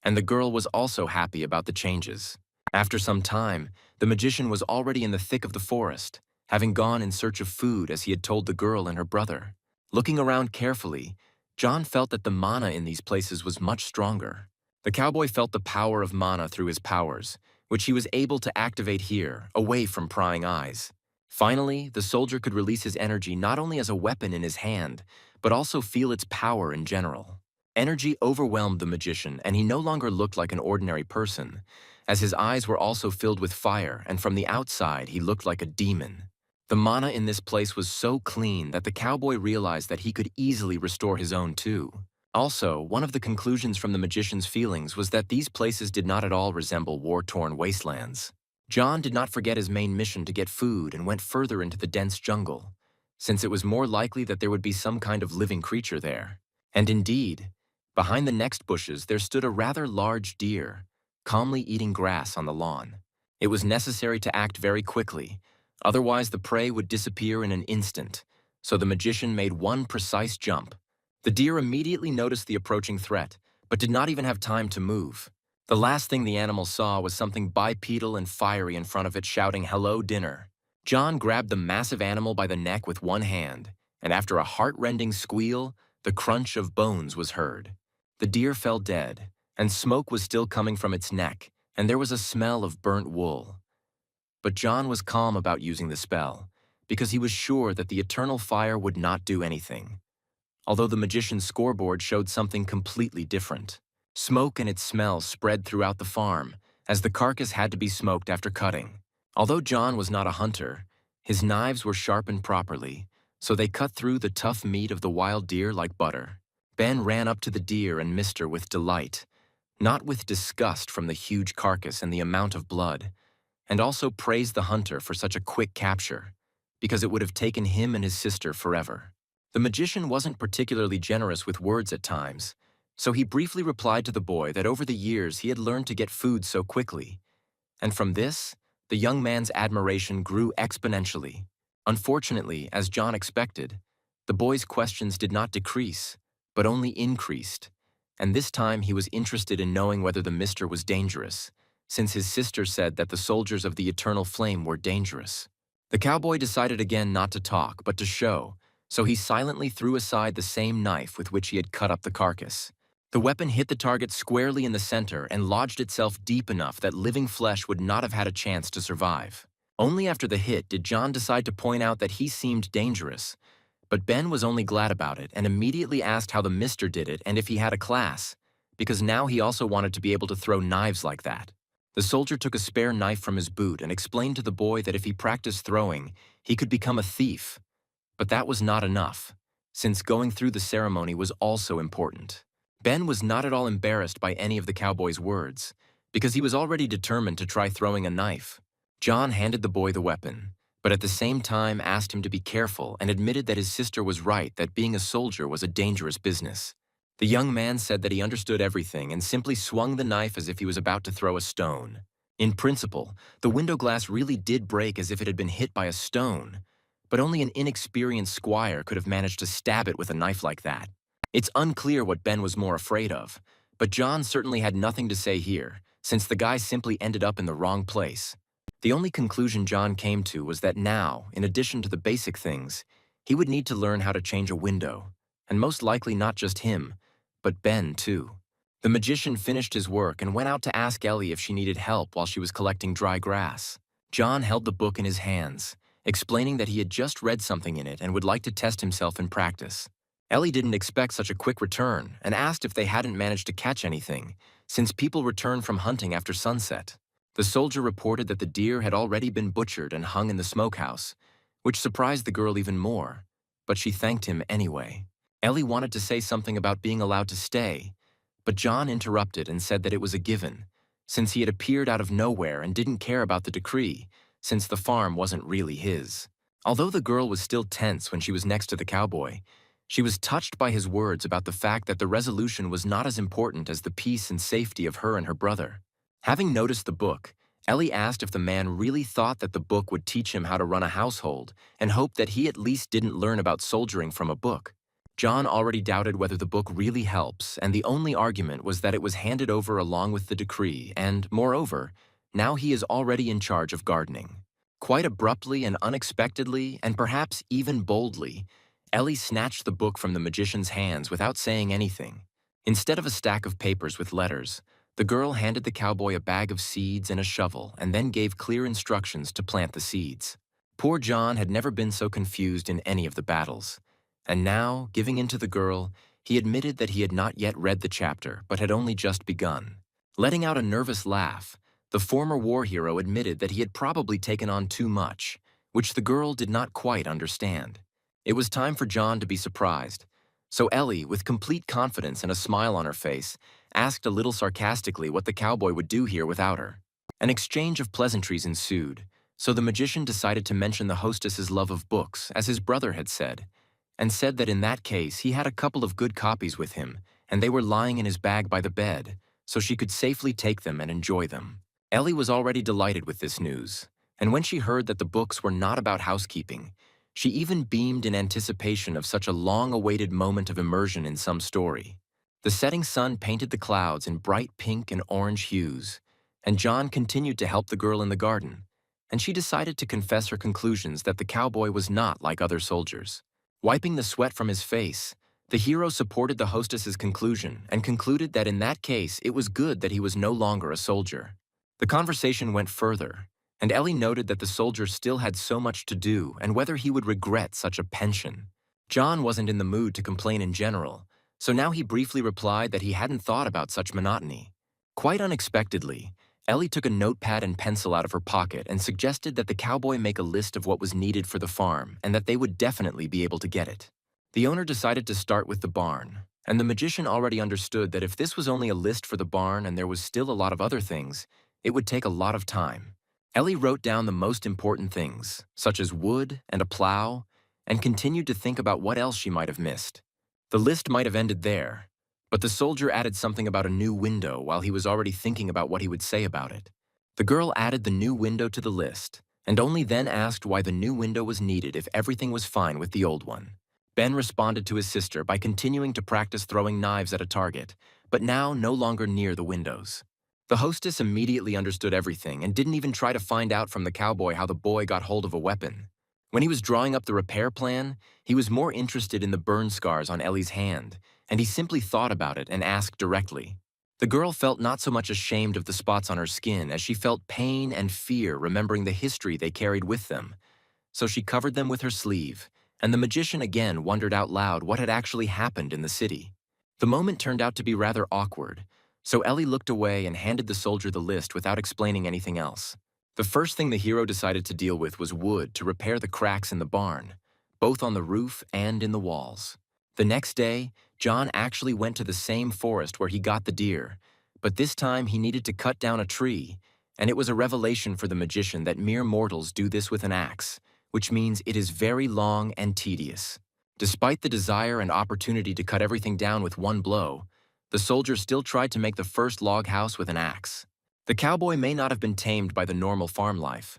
and the girl was also happy about the changes. After some time, the magician was already in the thick of the forest, having gone in search of food as he had told the girl and her brother. Looking around carefully, John felt that the mana in these places was much stronger. The cowboy felt the power of mana through his powers, which he was able to activate here, away from prying eyes. Finally, the soldier could release his energy not only as a weapon in his hand, but also feel its power in general. Energy overwhelmed the magician, and he no longer looked like an ordinary person, as his eyes were also filled with fire, and from the outside he looked like a demon. The mana in this place was so clean that the cowboy realized that he could easily restore his own too. Also, one of the conclusions from the magician's feelings was that these places did not at all resemble war-torn wastelands. John did not forget his main mission to get food and went further into the dense jungle, since it was more likely that there would be some kind of living creature there. And indeed, behind the next bushes there stood a rather large deer, calmly eating grass on the lawn. It was necessary to act very quickly, otherwise the prey would disappear in an instant, so the magician made one precise jump. The deer immediately noticed the approaching threat, but did not even have time to move. The last thing the animal saw was something bipedal and fiery in front of it shouting, "Hello, dinner." John grabbed the massive animal by the neck with one hand, and after a heart-rending squeal, the crunch of bones was heard. The deer fell dead, and smoke was still coming from its neck, and there was a smell of burnt wool. But John was calm about using the spell, because he was sure that the eternal fire would not do anything. Although the magician's scoreboard showed something completely different. Smoke and its smell spread throughout the farm, as the carcass had to be smoked after cutting. Although John was not a hunter, his knives were sharpened properly, so they cut through the tough meat of the wild deer like butter. Ben ran up to the deer and missed her with delight, not with disgust from the huge carcass and the amount of blood, and also praised the hunter for such a quick capture, because it would have taken him and his sister forever. The magician wasn't particularly generous with words at times, so he briefly replied to the boy that over the years he had learned to get food so quickly, and from this, the young man's admiration grew exponentially. Unfortunately, as John expected, the boy's questions did not decrease, but only increased, and this time he was interested in knowing whether the mister was dangerous, since his sister said that the soldiers of the Eternal Flame were dangerous. The cowboy decided again not to talk, but to show, so he silently threw aside the same knife with which he had cut up the carcass. The weapon hit the target squarely in the center and lodged itself deep enough that living flesh would not have had a chance to survive. Only after the hit did John decide to point out that he seemed dangerous, but Ben was only glad about it and immediately asked how the mister did it and if he had a class, because now he also wanted to be able to throw knives like that. The soldier took a spare knife from his boot and explained to the boy that if he practiced throwing, he could become a thief. But that was not enough, since going through the ceremony was also important. Ben was not at all embarrassed by any of the cowboy's words, because he was already determined to try throwing a knife. John handed the boy the weapon, but at the same time asked him to be careful and admitted that his sister was right that being a soldier was a dangerous business. The young man said that he understood everything and simply swung the knife as if he was about to throw a stone. In principle, the window glass really did break as if it had been hit by a stone, but only an inexperienced squire could have managed to stab it with a knife like that. It's unclear what Ben was more afraid of, but John certainly had nothing to say here, since the guy simply ended up in the wrong place. The only conclusion John came to was that now, in addition to the basic things, he would need to learn how to change a window, and most likely not just him, but Ben too. The magician finished his work and went out to ask Ellie if she needed help while she was collecting dry grass. John held the book in his hands, explaining that he had just read something in it and would like to test himself in practice. Ellie didn't expect such a quick return and asked if they hadn't managed to catch anything, since people return from hunting after sunset. The soldier reported that the deer had already been butchered and hung in the smokehouse, which surprised the girl even more, but she thanked him anyway. Ellie wanted to say something about being allowed to stay, but John interrupted and said that it was a given, since he had appeared out of nowhere and didn't care about the decree, since the farm wasn't really his. Although the girl was still tense when she was next to the cowboy, She was touched by his words about the fact that the resolution was not as important as the peace and safety of her and her brother. Having noticed the book, Ellie asked if the man really thought that the book would teach him how to run a household and hoped that he at least didn't learn about soldiering from a book. John already doubted whether the book really helps, and the only argument was that it was handed over along with the decree, and, moreover, now he is already in charge of gardening. Quite abruptly and unexpectedly, and perhaps even boldly, Ellie snatched the book from the magician's hands without saying anything. Instead of a stack of papers with letters, the girl handed the cowboy a bag of seeds and a shovel and then gave clear instructions to plant the seeds. Poor John had never been so confused in any of the battles. And now, giving in to the girl, he admitted that he had not yet read the chapter, but had only just begun. Letting out a nervous laugh, the former war hero admitted that he had probably taken on too much, which the girl did not quite understand. It was time for John to be surprised. So Ellie, with complete confidence and a smile on her face, asked a little sarcastically what the cowboy would do here without her. An exchange of pleasantries ensued, so the magician decided to mention the hostess's love of books, as his brother had said, and said that in that case he had a couple of good copies with him, and they were lying in his bag by the bed, so she could safely take them and enjoy them. Ellie was already delighted with this news, and when she heard that the books were not about housekeeping, she even beamed in anticipation of such a long-awaited moment of immersion in some story. The setting sun painted the clouds in bright pink and orange hues, and John continued to help the girl in the garden, and she decided to confess her conclusions that the cowboy was not like other soldiers. Wiping the sweat from his face, the hero supported the hostess's conclusion and concluded that in that case it was good that he was no longer a soldier. The conversation went further, and Ellie noted that the soldier still had so much to do and whether he would regret such a pension. John wasn't in the mood to complain in general, so now he briefly replied that he hadn't thought about such monotony. Quite unexpectedly, Ellie took a notepad and pencil out of her pocket and suggested that the cowboy make a list of what was needed for the farm and that they would definitely be able to get it. The owner decided to start with the barn, and the magician already understood that if this was only a list for the barn and there was still a lot of other things, it would take a lot of time. Ellie wrote down the most important things, such as wood and a plow, and continued to think about what else she might have missed. The list might have ended there, but the soldier added something about a new window while he was already thinking about what he would say about it. The girl added the new window to the list, and only then asked why the new window was needed if everything was fine with the old one. Ben responded to his sister by continuing to practice throwing knives at a target, but now no longer near the windows. The hostess immediately understood everything and didn't even try to find out from the cowboy how the boy got hold of a weapon. When he was drawing up the repair plan, he was more interested in the burn scars on Ellie's hand, and he simply thought about it and asked directly. The girl felt not so much ashamed of the spots on her skin as she felt pain and fear remembering the history they carried with them, so she covered them with her sleeve, and the magician again wondered out loud what had actually happened in the city. The moment turned out to be rather awkward, so Ellie looked away and handed the soldier the list without explaining anything else. The first thing the hero decided to deal with was wood to repair the cracks in the barn, both on the roof and in the walls. The next day, John actually went to the same forest where he got the deer, but this time he needed to cut down a tree, and it was a revelation for the magician that mere mortals do this with an axe, which means it is very long and tedious. Despite the desire and opportunity to cut everything down with one blow, the soldier still tried to make the first log house with an axe. The cowboy may not have been tamed by the normal farm life,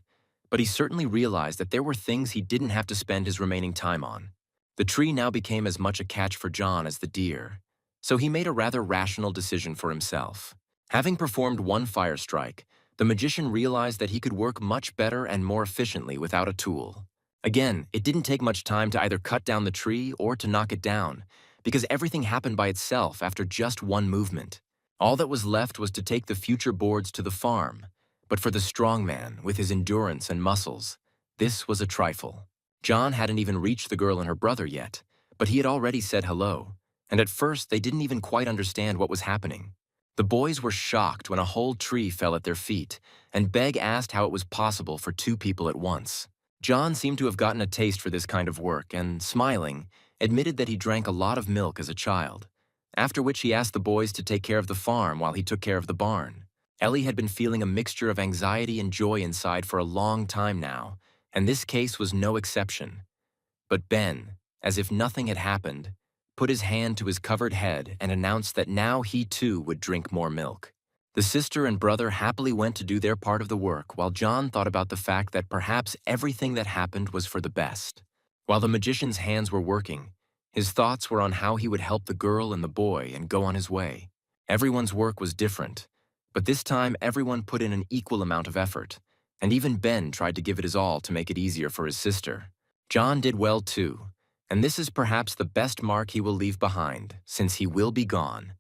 but he certainly realized that there were things he didn't have to spend his remaining time on. The tree now became as much a catch for John as the deer, so he made a rather rational decision for himself. Having performed one fire strike, the magician realized that he could work much better and more efficiently without a tool. Again, it didn't take much time to either cut down the tree or to knock it down, because everything happened by itself after just one movement. All that was left was to take the future boards to the farm, but for the strong man, with his endurance and muscles, this was a trifle. John hadn't even reached the girl and her brother yet, but he had already said hello, and at first they didn't even quite understand what was happening. The boys were shocked when a whole tree fell at their feet, and Beg asked how it was possible for two people at once. John seemed to have gotten a taste for this kind of work and, smiling, admitted that he drank a lot of milk as a child, after which he asked the boys to take care of the farm while he took care of the barn. Ellie had been feeling a mixture of anxiety and joy inside for a long time now, and this case was no exception. But Ben, as if nothing had happened, put his hand to his covered head and announced that now he too would drink more milk. The sister and brother happily went to do their part of the work while John thought about the fact that perhaps everything that happened was for the best. While the magician's hands were working, his thoughts were on how he would help the girl and the boy and go on his way. Everyone's work was different, but this time everyone put in an equal amount of effort, and even Ben tried to give it his all to make it easier for his sister. John did well too, and this is perhaps the best mark he will leave behind, since he will be gone,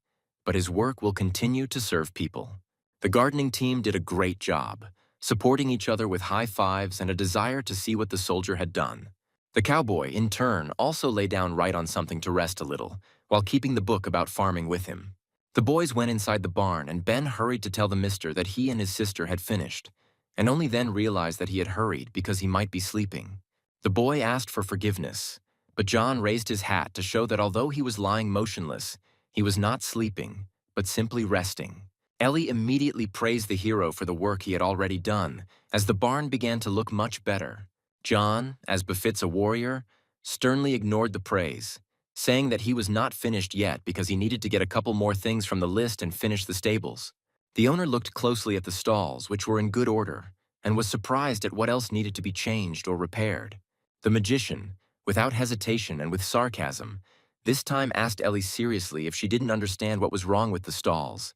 but his work will continue to serve people. The gardening team did a great job, supporting each other with high fives and a desire to see what the soldier had done. The cowboy, in turn, also lay down right on something to rest a little, while keeping the book about farming with him. The boys went inside the barn, and Ben hurried to tell the mister that he and his sister had finished, and only then realized that he had hurried because he might be sleeping. The boy asked for forgiveness, but John raised his hat to show that although he was lying motionless, he was not sleeping, but simply resting. Ellie immediately praised the hero for the work he had already done, as the barn began to look much better. John, as befits a warrior, sternly ignored the praise, saying that he was not finished yet because he needed to get a couple more things from the list and finish the stables. The owner looked closely at the stalls, which were in good order, and was surprised at what else needed to be changed or repaired. The magician, without hesitation and with sarcasm, this time asked Ellie seriously if she didn't understand what was wrong with the stalls,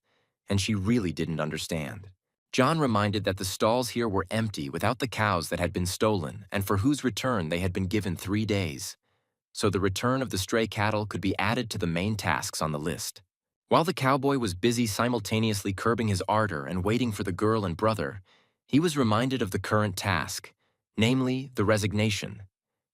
and she really didn't understand. John reminded that the stalls here were empty without the cows that had been stolen and for whose return they had been given 3 days, so the return of the stray cattle could be added to the main tasks on the list. While the cowboy was busy simultaneously curbing his ardor and waiting for the girl and brother, he was reminded of the current task, namely the resignation,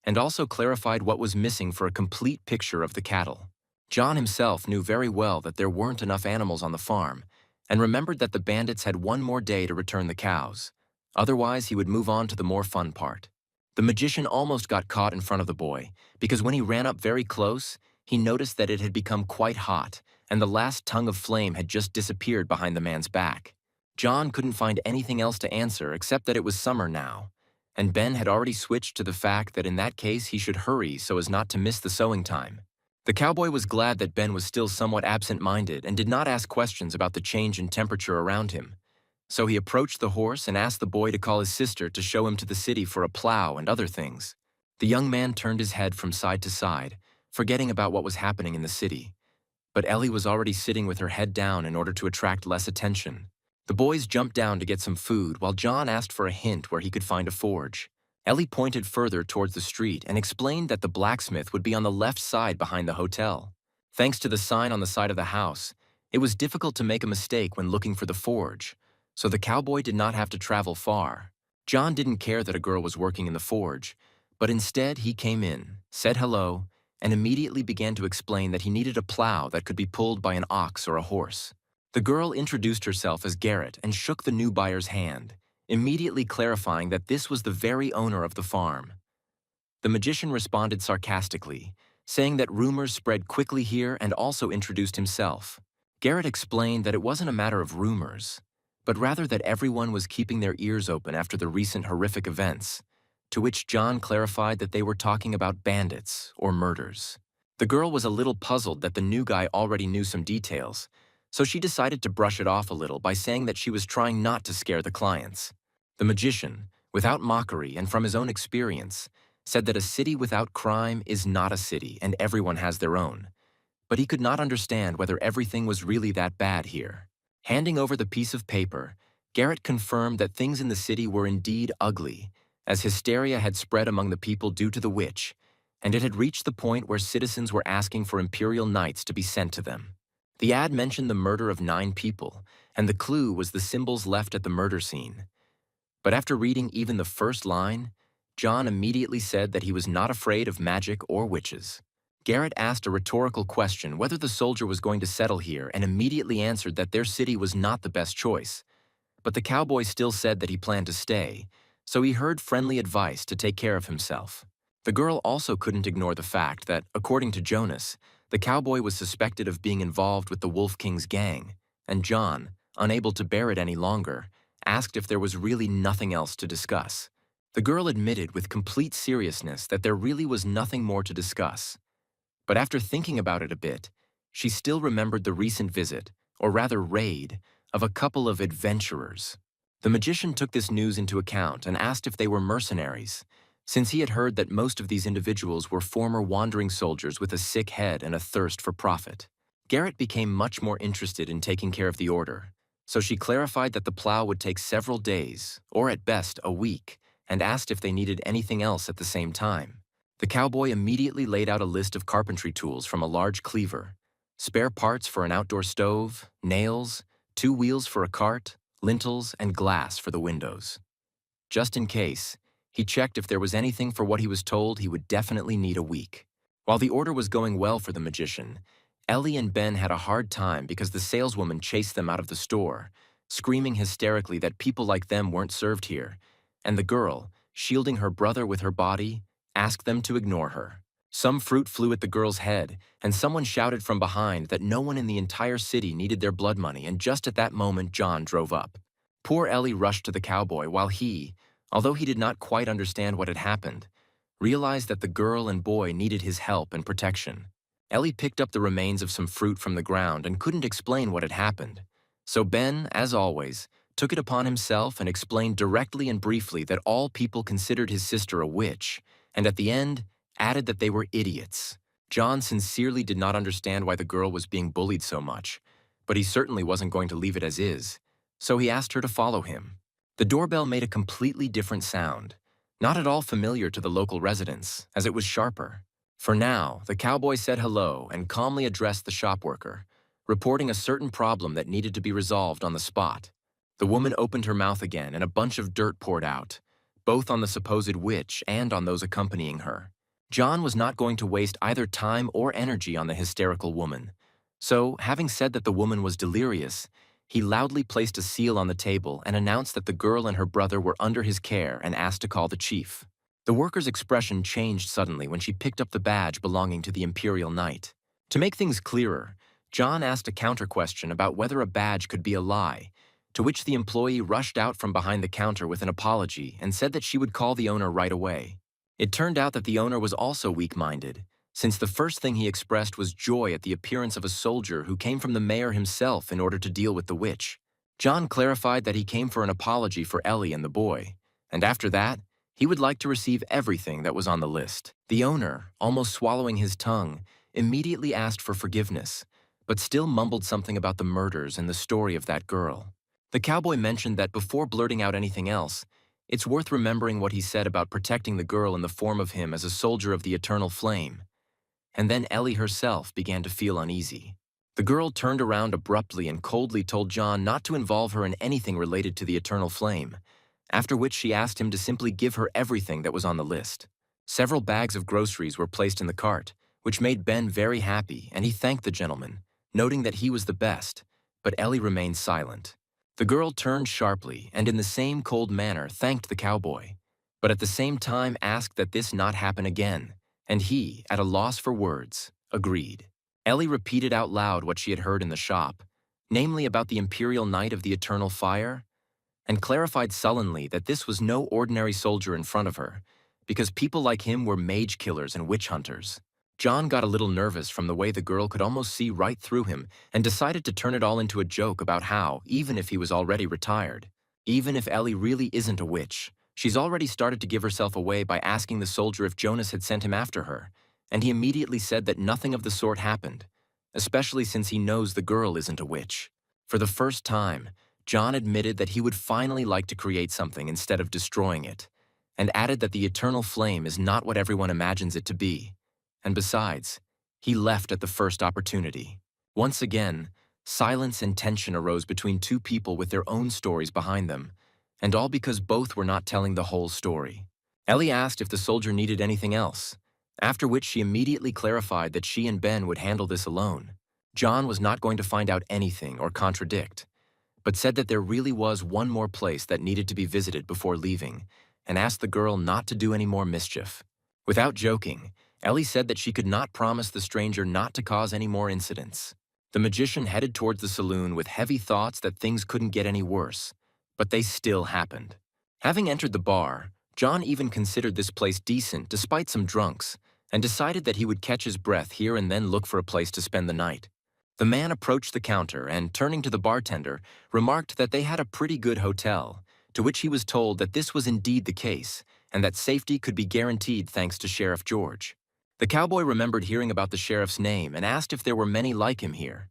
and also clarified what was missing for a complete picture of the cattle. John himself knew very well that there weren't enough animals on the farm, and remembered that the bandits had 1 more day to return the cows. Otherwise, he would move on to the more fun part. The magician almost got caught in front of the boy, because when he ran up very close, he noticed that it had become quite hot, and the last tongue of flame had just disappeared behind the man's back. John couldn't find anything else to answer except that it was summer now, and Ben had already switched to the fact that in that case he should hurry so as not to miss the sowing time. The cowboy was glad that Ben was still somewhat absent-minded and did not ask questions about the change in temperature around him. So he approached the horse and asked the boy to call his sister to show him to the city for a plow and other things. The young man turned his head from side to side, forgetting about what was happening in the city. But Ellie was already sitting with her head down in order to attract less attention. The boys jumped down to get some food while John asked for a hint where he could find a forge. Ellie pointed further towards the street and explained that the blacksmith would be on the left side behind the hotel. Thanks to the sign on the side of the house, it was difficult to make a mistake when looking for the forge, so the cowboy did not have to travel far. John didn't care that a girl was working in the forge, but instead he came in, said hello, and immediately began to explain that he needed a plow that could be pulled by an ox or a horse. The girl introduced herself as Garrett and shook the new buyer's hand, immediately clarifying that this was the very owner of the farm. The magician responded sarcastically, saying that rumors spread quickly here, and also introduced himself. Garrett explained that it wasn't a matter of rumors, but rather that everyone was keeping their ears open after the recent horrific events, to which John clarified that they were talking about bandits or murders. The girl was a little puzzled that the new guy already knew some details, so she decided to brush it off a little by saying that she was trying not to scare the clients. The magician, without mockery and from his own experience, said that a city without crime is not a city and everyone has their own, but he could not understand whether everything was really that bad here. Handing over the piece of paper, Garrett confirmed that things in the city were indeed ugly, as hysteria had spread among the people due to the witch, and it had reached the point where citizens were asking for imperial knights to be sent to them. The ad mentioned the murder of 9 people, and the clue was the symbols left at the murder scene. But after reading even the first line, John immediately said that he was not afraid of magic or witches. Garrett asked a rhetorical question whether the soldier was going to settle here and immediately answered that their city was not the best choice. But the cowboy still said that he planned to stay, so he heard friendly advice to take care of himself. The girl also couldn't ignore the fact that, according to Jonas, the cowboy was suspected of being involved with the Wolf King's gang, and John, unable to bear it any longer, asked if there was really nothing else to discuss. The girl admitted with complete seriousness that there really was nothing more to discuss. But after thinking about it a bit, she still remembered the recent visit, or rather raid, of a couple of adventurers. The magician took this news into account and asked if they were mercenaries, since he had heard that most of these individuals were former wandering soldiers with a sick head and a thirst for profit. Garrett became much more interested in taking care of the order, so she clarified that the plow would take several days, or at best a week, and asked if they needed anything else at the same time. The cowboy immediately laid out a list of carpentry tools from a large cleaver, spare parts for an outdoor stove, nails, 2 wheels for a cart, lintels, and glass for the windows. Just in case, he checked if there was anything for what he was told he would definitely need a week. While the order was going well for the magician, Ellie and Ben had a hard time because the saleswoman chased them out of the store, screaming hysterically that people like them weren't served here, and the girl, shielding her brother with her body, asked them to ignore her. Some fruit flew at the girl's head, and someone shouted from behind that no one in the entire city needed their blood money, and just at that moment John drove up. Poor Ellie rushed to the cowboy while he, although he did not quite understand what had happened, realized that the girl and boy needed his help and protection. Ellie picked up the remains of some fruit from the ground and couldn't explain what had happened. So Ben, as always, took it upon himself and explained directly and briefly that all people considered his sister a witch, and at the end, added that they were idiots. John sincerely did not understand why the girl was being bullied so much, but he certainly wasn't going to leave it as is, so he asked her to follow him. The doorbell made a completely different sound, not at all familiar to the local residents, as it was sharper. For now, the cowboy said hello and calmly addressed the shop worker, reporting a certain problem that needed to be resolved on the spot. The woman opened her mouth again and a bunch of dirt poured out, both on the supposed witch and on those accompanying her. John was not going to waste either time or energy on the hysterical woman, so, having said that the woman was delirious, he loudly placed a seal on the table and announced that the girl and her brother were under his care and asked to call the chief. The worker's expression changed suddenly when she picked up the badge belonging to the Imperial Knight. To make things clearer, John asked a counter-question about whether a badge could be a lie, to which the employee rushed out from behind the counter with an apology and said that she would call the owner right away. It turned out that the owner was also weak-minded, since the first thing he expressed was joy at the appearance of a soldier who came from the mayor himself in order to deal with the witch. John clarified that he came for an apology for Ellie and the boy, and after that, he would like to receive everything that was on the list. The owner, almost swallowing his tongue, immediately asked for forgiveness, but still mumbled something about the murders and the story of that girl. The cowboy mentioned that before blurting out anything else, it's worth remembering what he said about protecting the girl in the form of him as a soldier of the eternal flame. And then Ellie herself began to feel uneasy. The girl turned around abruptly and coldly told John not to involve her in anything related to the eternal flame, after which she asked him to simply give her everything that was on the list. Several bags of groceries were placed in the cart, which made Ben very happy, and he thanked the gentleman, noting that he was the best, but Ellie remained silent. The girl turned sharply and in the same cold manner thanked the cowboy, but at the same time asked that this not happen again, and he, at a loss for words, agreed. Ellie repeated out loud what she had heard in the shop, namely about the Imperial Knight of the Eternal Fire, and clarified sullenly that this was no ordinary soldier in front of her, because people like him were mage killers and witch hunters. John got a little nervous from the way the girl could almost see right through him and decided to turn it all into a joke about how, even if he was already retired, even if Ellie really isn't a witch, she's already started to give herself away by asking the soldier if Jonas had sent him after her, and he immediately said that nothing of the sort happened, especially since he knows the girl isn't a witch. For the first time, John admitted that he would finally like to create something instead of destroying it, and added that the eternal flame is not what everyone imagines it to be. And besides, he left at the first opportunity. Once again, silence and tension arose between two people with their own stories behind them, and all because both were not telling the whole story. Ellie asked if the soldier needed anything else, after which she immediately clarified that she and Ben would handle this alone. John was not going to find out anything or contradict, but said that there really was one more place that needed to be visited before leaving, and asked the girl not to do any more mischief. Without joking, Ellie said that she could not promise the stranger not to cause any more incidents. The magician headed towards the saloon with heavy thoughts that things couldn't get any worse, but they still happened. Having entered the bar, John even considered this place decent despite some drunks, and decided that he would catch his breath here and then look for a place to spend the night. The man approached the counter and, turning to the bartender, remarked that they had a pretty good hotel, to which he was told that this was indeed the case, and that safety could be guaranteed thanks to Sheriff George. The cowboy remembered hearing about the sheriff's name and asked if there were many like him here.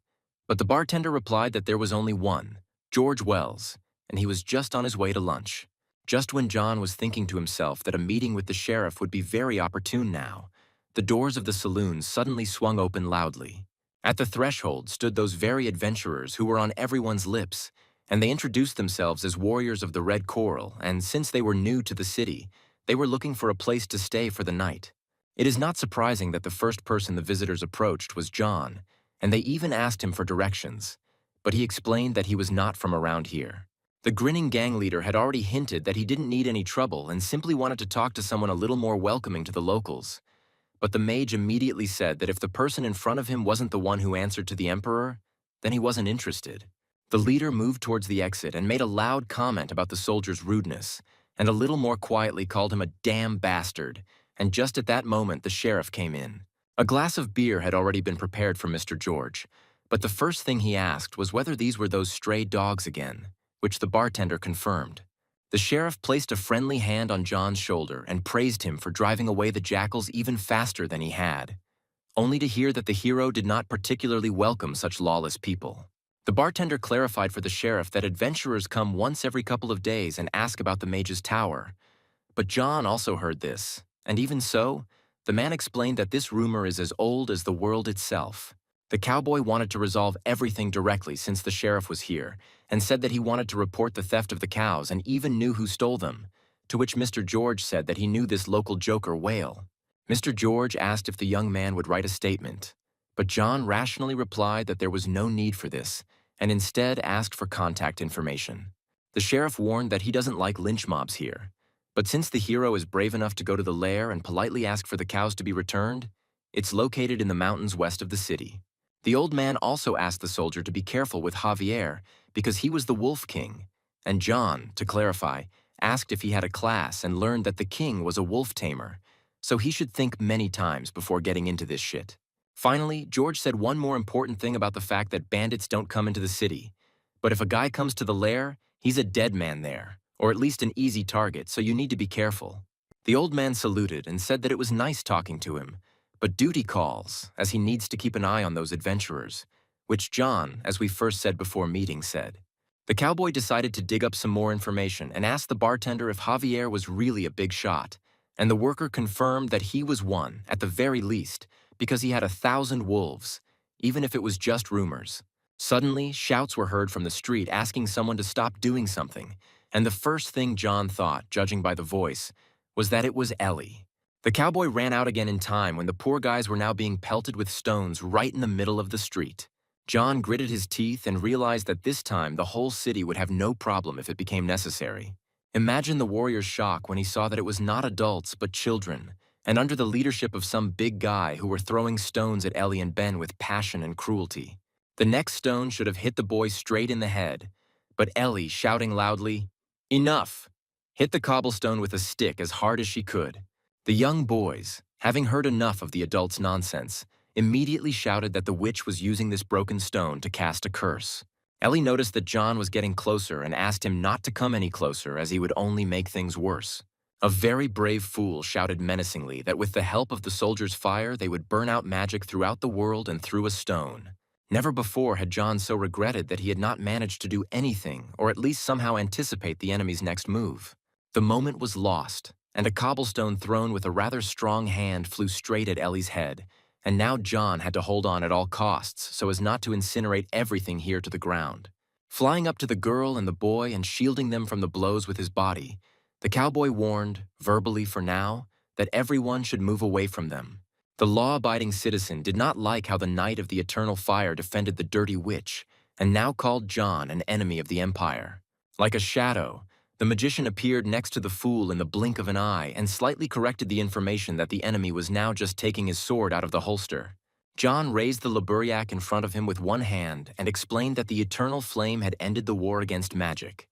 But the bartender replied that there was only one, George Wells, and he was just on his way to lunch. Just when John was thinking to himself that a meeting with the sheriff would be very opportune now, the doors of the saloon suddenly swung open loudly. At the threshold stood those very adventurers who were on everyone's lips, and they introduced themselves as warriors of the Red Coral, and since they were new to the city, they were looking for a place to stay for the night. It is not surprising that the first person the visitors approached was John, and they even asked him for directions, but he explained that he was not from around here. The grinning gang leader had already hinted that he didn't need any trouble and simply wanted to talk to someone a little more welcoming to the locals. But the mage immediately said that if the person in front of him wasn't the one who answered to the emperor, then he wasn't interested. The leader moved towards the exit and made a loud comment about the soldier's rudeness, and a little more quietly called him a damn bastard, and just at that moment the sheriff came in. A glass of beer had already been prepared for Mr. George, but the first thing he asked was whether these were those stray dogs again, which the bartender confirmed. The sheriff placed a friendly hand on John's shoulder and praised him for driving away the jackals even faster than he had, only to hear that the hero did not particularly welcome such lawless people. The bartender clarified for the sheriff that adventurers come once every couple of days and ask about the mage's tower. But John also heard this, and even so, the man explained that this rumor is as old as the world itself. The cowboy wanted to resolve everything directly since the sheriff was here, and said that he wanted to report the theft of the cows and even knew who stole them, to which Mr. George said that he knew this local joker Whale. Mr. George asked if the young man would write a statement, but John rationally replied that there was no need for this, and instead asked for contact information. The sheriff warned that he doesn't like lynch mobs here, but since the hero is brave enough to go to the lair and politely ask for the cows to be returned, it's located in the mountains west of the city. The old man also asked the soldier to be careful with Javier because he was the Wolf King, and John, to clarify, asked if he had a class and learned that the king was a wolf tamer, so he should think many times before getting into this shit. Finally, George said one more important thing about the fact that bandits don't come into the city, but if a guy comes to the lair, he's a dead man there, or at least an easy target, so you need to be careful. The old man saluted and said that it was nice talking to him, but duty calls, as he needs to keep an eye on those adventurers, which John, as we first said before meeting, said. The cowboy decided to dig up some more information and asked the bartender if Javier was really a big shot, and the worker confirmed that he was one, at the very least, because he had 1,000 wolves, even if it was just rumors. Suddenly, shouts were heard from the street asking someone to stop doing something, and the first thing John thought, judging by the voice, was that it was Ellie. The cowboy ran out again in time when the poor guys were now being pelted with stones right in the middle of the street. John gritted his teeth and realized that this time the whole city would have no problem if it became necessary. Imagine the warrior's shock when he saw that it was not adults but children, and under the leadership of some big guy who were throwing stones at Ellie and Ben with passion and cruelty. The next stone should have hit the boy straight in the head, but Ellie, shouting loudly, "Enough!" hit the cobblestone with a stick as hard as she could. The young boys, having heard enough of the adults' nonsense, immediately shouted that the witch was using this broken stone to cast a curse. Ellie noticed that John was getting closer and asked him not to come any closer as he would only make things worse. A very brave fool shouted menacingly that with the help of the soldiers' fire they would burn out magic throughout the world and through a stone. Never before had John so regretted that he had not managed to do anything or at least somehow anticipate the enemy's next move. The moment was lost, and a cobblestone thrown with a rather strong hand flew straight at Ellie's head, and now John had to hold on at all costs so as not to incinerate everything here to the ground. Flying up to the girl and the boy and shielding them from the blows with his body, the cowboy warned, verbally for now, that everyone should move away from them. The law-abiding citizen did not like how the Knight of the Eternal Fire defended the dirty witch, and now called John an enemy of the Empire. Like a shadow, the magician appeared next to the fool in the blink of an eye and slightly corrected the information that the enemy was now just taking his sword out of the holster. John raised the Liburiac in front of him with one hand and explained that the eternal flame had ended the war against magic.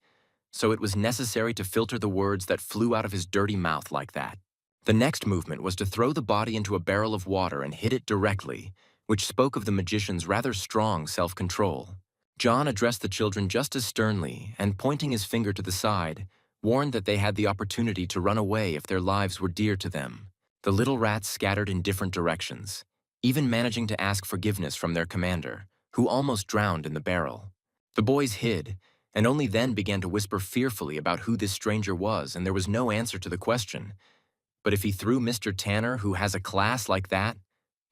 so it was necessary to filter the words that flew out of his dirty mouth like that. The next movement was to throw the body into a barrel of water and hit it directly, which spoke of the magician's rather strong self-control. John addressed the children just as sternly and, pointing his finger to the side, warned that they had the opportunity to run away if their lives were dear to them. The little rats scattered in different directions, even managing to ask forgiveness from their commander, who almost drowned in the barrel. The boys hid, and only then began to whisper fearfully about who this stranger was, and there was no answer to the question. But if he threw Mr. Tanner, who has a class like that,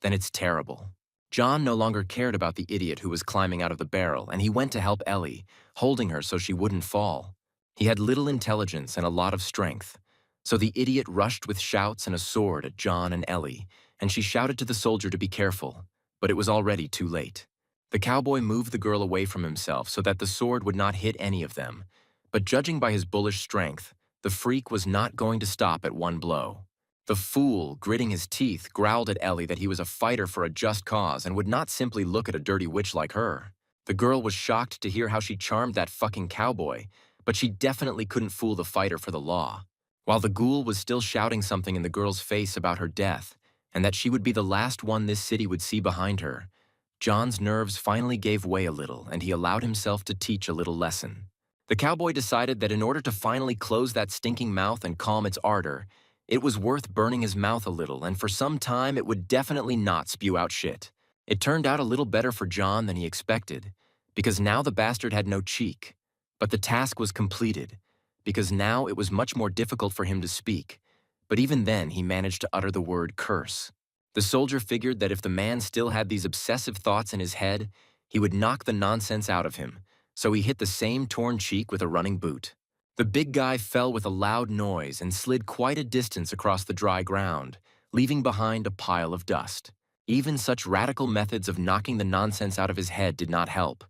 then it's terrible. John no longer cared about the idiot who was climbing out of the barrel, and he went to help Ellie, holding her so she wouldn't fall. He had little intelligence and a lot of strength, so the idiot rushed with shouts and a sword at John and Ellie, and she shouted to the soldier to be careful, but it was already too late. The cowboy moved the girl away from himself so that the sword would not hit any of them, but judging by his bullish strength, the freak was not going to stop at one blow. The fool, gritting his teeth, growled at Ellie that he was a fighter for a just cause and would not simply look at a dirty witch like her. The girl was shocked to hear how she charmed that fucking cowboy, but she definitely couldn't fool the fighter for the law. While the ghoul was still shouting something in the girl's face about her death, and that she would be the last one this city would see behind her, John's nerves finally gave way a little, and he allowed himself to teach a little lesson. The cowboy decided that in order to finally close that stinking mouth and calm its ardor, it was worth burning his mouth a little, and for some time it would definitely not spew out shit. It turned out a little better for John than he expected, because now the bastard had no cheek. But the task was completed, because now it was much more difficult for him to speak. But even then he managed to utter the word curse. The soldier figured that if the man still had these obsessive thoughts in his head, he would knock the nonsense out of him, so he hit the same torn cheek with a running boot. The big guy fell with a loud noise and slid quite a distance across the dry ground, leaving behind a pile of dust. Even such radical methods of knocking the nonsense out of his head did not help,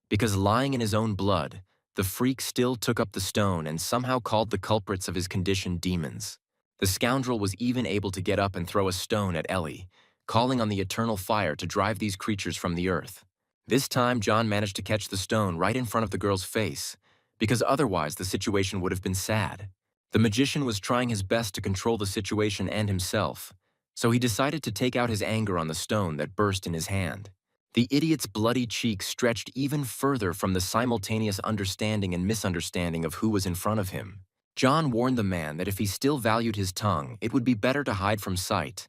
because lying in his own blood, the freak still took up the stone and somehow called the culprits of his condition demons. The scoundrel was even able to get up and throw a stone at Ellie, calling on the eternal fire to drive these creatures from the earth. This time John managed to catch the stone right in front of the girl's face, because otherwise the situation would have been sad. The magician was trying his best to control the situation and himself, so he decided to take out his anger on the stone that burst in his hand. The idiot's bloody cheek stretched even further from the simultaneous understanding and misunderstanding of who was in front of him. John warned the man that if he still valued his tongue, it would be better to hide from sight.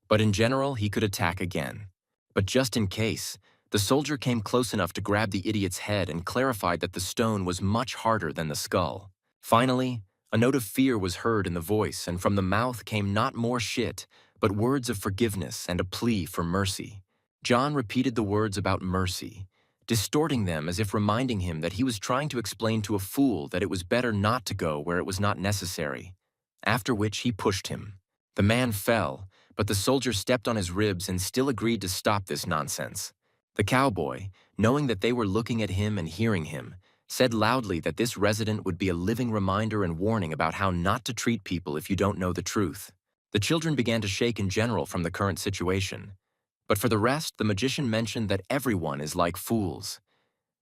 But in general, he could attack again. But just in case, the soldier came close enough to grab the idiot's head and clarified that the stone was much harder than the skull. Finally, a note of fear was heard in the voice, and from the mouth came not more shit, but words of forgiveness and a plea for mercy. John repeated the words about mercy, distorting them as if reminding him that he was trying to explain to a fool that it was better not to go where it was not necessary, after which he pushed him. The man fell, but the soldier stepped on his ribs and still agreed to stop this nonsense. The cowboy, knowing that they were looking at him and hearing him, said loudly that this resident would be a living reminder and warning about how not to treat people if you don't know the truth. The children began to shake in general from the current situation. But for the rest, the magician mentioned that everyone is like fools.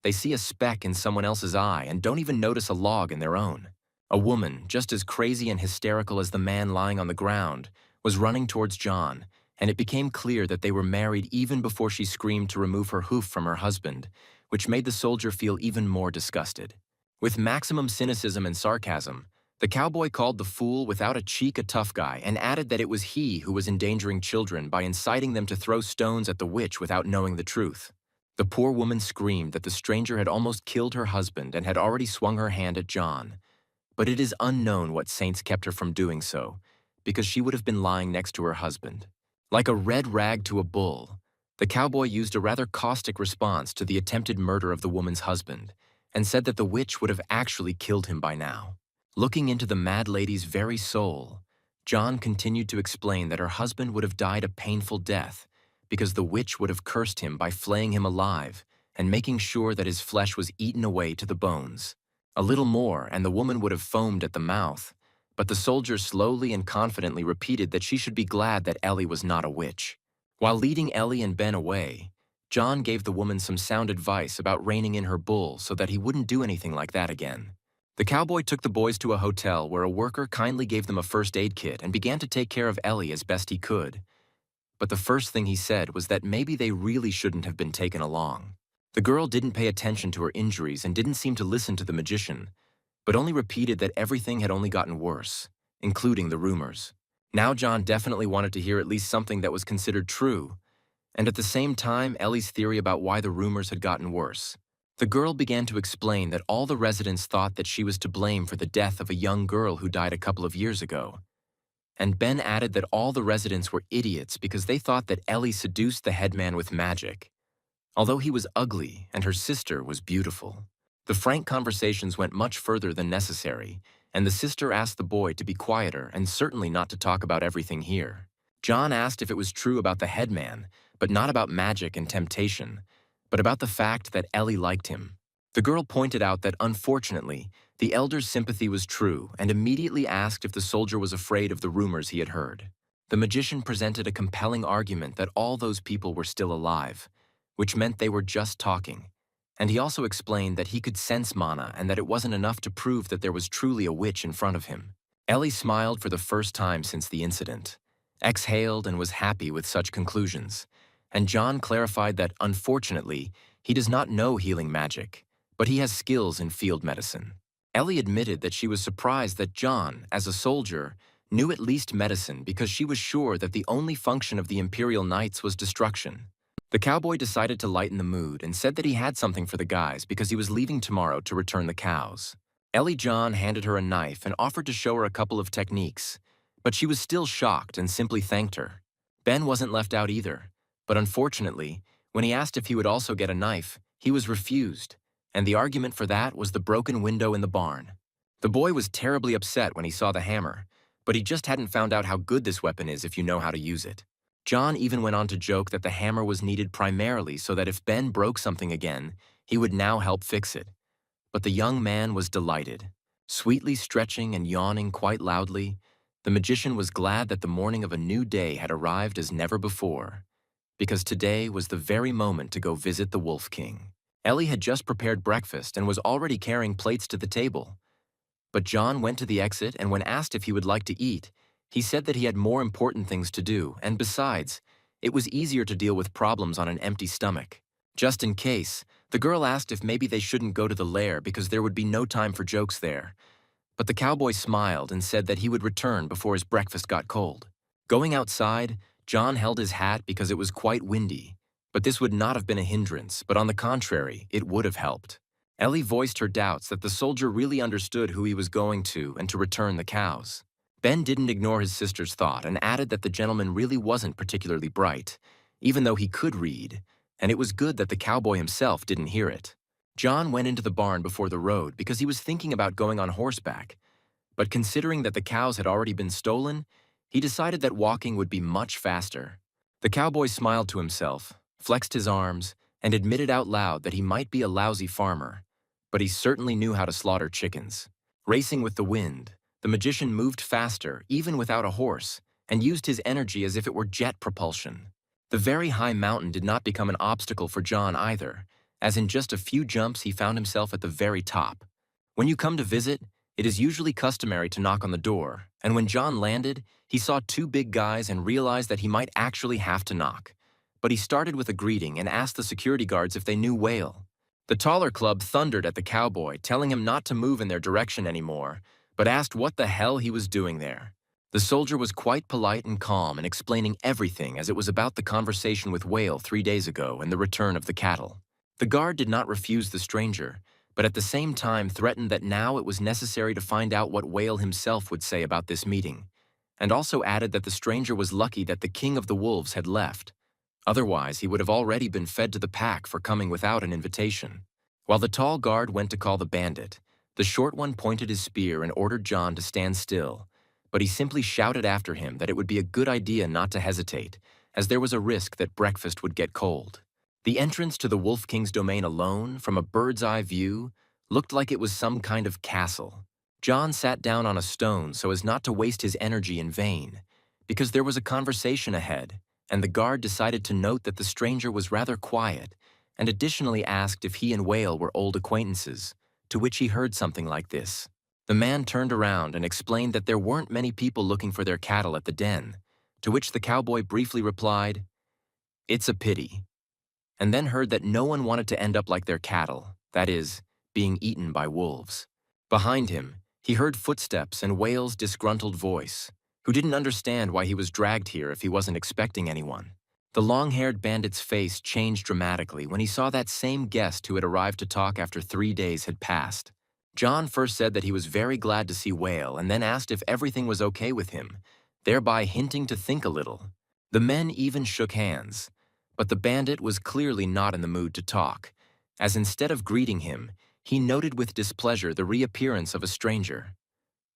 They see a speck in someone else's eye and don't even notice a log in their own. A woman, just as crazy and hysterical as the man lying on the ground, was running towards John, and it became clear that they were married even before she screamed to remove her hoof from her husband, which made the soldier feel even more disgusted. With maximum cynicism and sarcasm, the cowboy called the fool without a cheek a tough guy and added that it was he who was endangering children by inciting them to throw stones at the witch without knowing the truth. The poor woman screamed that the stranger had almost killed her husband and had already swung her hand at John. But it is unknown what saints kept her from doing so, because she would have been lying next to her husband. Like a red rag to a bull, the cowboy used a rather caustic response to the attempted murder of the woman's husband and said that the witch would have actually killed him by now. Looking into the mad lady's very soul, John continued to explain that her husband would have died a painful death because the witch would have cursed him by flaying him alive and making sure that his flesh was eaten away to the bones. A little more, and the woman would have foamed at the mouth, but the soldier slowly and confidently repeated that she should be glad that Ellie was not a witch. While leading Ellie and Ben away, John gave the woman some sound advice about reining in her bull so that he wouldn't do anything like that again. The cowboy took the boys to a hotel where a worker kindly gave them a first aid kit and began to take care of Ellie as best he could. But the first thing he said was that maybe they really shouldn't have been taken along. The girl didn't pay attention to her injuries and didn't seem to listen to the magician, but only repeated that everything had only gotten worse, including the rumors. Now John definitely wanted to hear at least something that was considered true, and at the same time Ellie's theory about why the rumors had gotten worse. The girl began to explain that all the residents thought that she was to blame for the death of a young girl who died a couple of years ago. And Ben added that all the residents were idiots because they thought that Ellie seduced the headman with magic, although he was ugly and her sister was beautiful. The frank conversations went much further than necessary, and the sister asked the boy to be quieter and certainly not to talk about everything here. John asked if it was true about the headman, but not about magic and temptation, but about the fact that Ellie liked him. The girl pointed out that, unfortunately, the elder's sympathy was true and immediately asked if the soldier was afraid of the rumors he had heard. The magician presented a compelling argument that all those people were still alive, which meant they were just talking. And he also explained that he could sense mana and that it wasn't enough to prove that there was truly a witch in front of him. Ellie smiled for the first time since the incident, exhaled and was happy with such conclusions. And John clarified that, unfortunately, he does not know healing magic, but he has skills in field medicine. Ellie admitted that she was surprised that John, as a soldier, knew at least medicine because she was sure that the only function of the Imperial Knights was destruction. The cowboy decided to lighten the mood and said that he had something for the guys because he was leaving tomorrow to return the cows. Ellie John handed her a knife and offered to show her a couple of techniques, but she was still shocked and simply thanked her. Ben wasn't left out either, but unfortunately, when he asked if he would also get a knife, he was refused, and the argument for that was the broken window in the barn. The boy was terribly upset when he saw the hammer, but he just hadn't found out how good this weapon is if you know how to use it. John even went on to joke that the hammer was needed primarily so that if Ben broke something again, he would now help fix it. But the young man was delighted. Sweetly stretching and yawning quite loudly, the magician was glad that the morning of a new day had arrived as never before, because today was the very moment to go visit the Wolf King. Ellie had just prepared breakfast and was already carrying plates to the table. But John went to the exit, and when asked if he would like to eat, he said that he had more important things to do, and besides, it was easier to deal with problems on an empty stomach. Just in case, the girl asked if maybe they shouldn't go to the lair because there would be no time for jokes there. But the cowboy smiled and said that he would return before his breakfast got cold. Going outside, John held his hat because it was quite windy, but this would not have been a hindrance, but on the contrary, it would have helped. Ellie voiced her doubts that the soldier really understood who he was going to and to return the cows. Ben didn't ignore his sister's thought and added that the gentleman really wasn't particularly bright, even though he could read, and it was good that the cowboy himself didn't hear it. John went into the barn before the road because he was thinking about going on horseback, but considering that the cows had already been stolen, he decided that walking would be much faster. The cowboy smiled to himself, flexed his arms, and admitted out loud that he might be a lousy farmer, but he certainly knew how to slaughter chickens. Racing with the wind, the magician moved faster, even without a horse, and used his energy as if it were jet propulsion. The very high mountain did not become an obstacle for John either, as in just a few jumps he found himself at the very top. When you come to visit, it is usually customary to knock on the door, and when John landed, he saw two big guys and realized that he might actually have to knock. But he started with a greeting and asked the security guards if they knew Whale. The taller club thundered at the cowboy, telling him not to move in their direction anymore, but asked what the hell he was doing there. The soldier was quite polite and calm and explaining everything as it was about the conversation with Whale 3 days ago and the return of the cattle. The guard did not refuse the stranger, but at the same time threatened that now it was necessary to find out what Whale himself would say about this meeting, and also added that the stranger was lucky that the king of the wolves had left. Otherwise, he would have already been fed to the pack for coming without an invitation. While the tall guard went to call the bandit, the short one pointed his spear and ordered John to stand still, but he simply shouted after him that it would be a good idea not to hesitate, as there was a risk that breakfast would get cold. The entrance to the Wolf King's domain alone, from a bird's-eye view, looked like it was some kind of castle. John sat down on a stone so as not to waste his energy in vain, because there was a conversation ahead, and the guard decided to note that the stranger was rather quiet, and additionally asked if he and Whale were old acquaintances, to which he heard something like this. The man turned around and explained that there weren't many people looking for their cattle at the den, to which the cowboy briefly replied, "It's a pity," and then heard that no one wanted to end up like their cattle, that is, being eaten by wolves. Behind him, he heard footsteps and Whale's disgruntled voice, who didn't understand why he was dragged here if he wasn't expecting anyone. The long-haired bandit's face changed dramatically when he saw that same guest who had arrived to talk after 3 days had passed. John first said that he was very glad to see Whale and then asked if everything was okay with him, thereby hinting to think a little. The men even shook hands, but the bandit was clearly not in the mood to talk, as instead of greeting him, he noted with displeasure the reappearance of a stranger.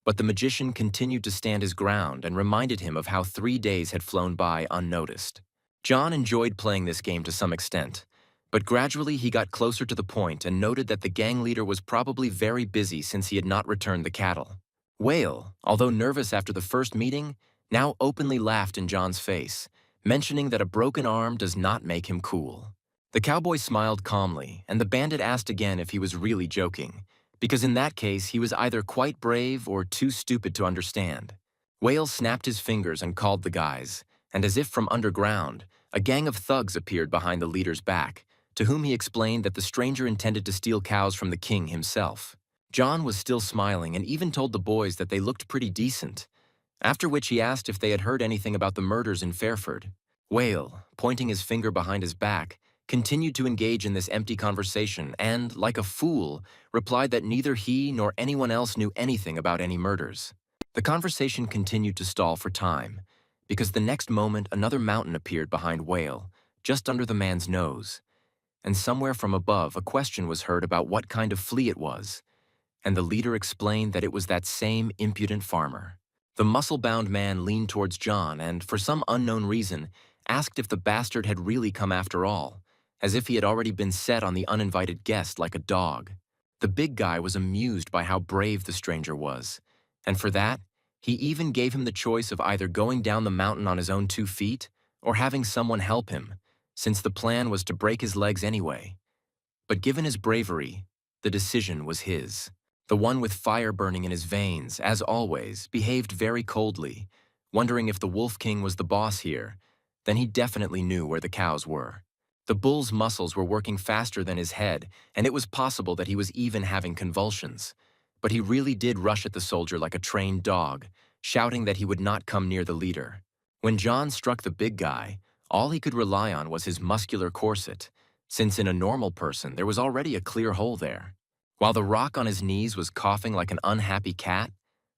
But the magician continued to stand his ground and reminded him of how 3 days had flown by unnoticed. John enjoyed playing this game to some extent, but gradually he got closer to the point and noted that the gang leader was probably very busy since he had not returned the cattle. Whale, although nervous after the first meeting, now openly laughed in John's face, mentioning that a broken arm does not make him cool. The cowboy smiled calmly, and the bandit asked again if he was really joking, because in that case he was either quite brave or too stupid to understand. Whale snapped his fingers and called the guys, and as if from underground, a gang of thugs appeared behind the leader's back, to whom he explained that the stranger intended to steal cows from the king himself. John was still smiling and even told the boys that they looked pretty decent, after which he asked if they had heard anything about the murders in Fairford. Whale, pointing his finger behind his back, continued to engage in this empty conversation and, like a fool, replied that neither he nor anyone else knew anything about any murders. The conversation continued to stall for time, because the next moment another mountain appeared behind Whale, just under the man's nose, and somewhere from above a question was heard about what kind of flea it was, and the leader explained that it was that same impudent farmer. The muscle-bound man leaned towards John and, for some unknown reason, asked if the bastard had really come after all, as if he had already been set on the uninvited guest like a dog. The big guy was amused by how brave the stranger was, and for that, he even gave him the choice of either going down the mountain on his own 2 feet or having someone help him, since the plan was to break his legs anyway. But given his bravery, the decision was his. The one with fire burning in his veins, as always, behaved very coldly, wondering if the Wolf King was the boss here. Then he definitely knew where the cows were. The bull's muscles were working faster than his head, and it was possible that he was even having convulsions. But he really did rush at the soldier like a trained dog, shouting that he would not come near the leader. When John struck the big guy, all he could rely on was his muscular corset, since in a normal person there was already a clear hole there. While the rock on his knees was coughing like an unhappy cat,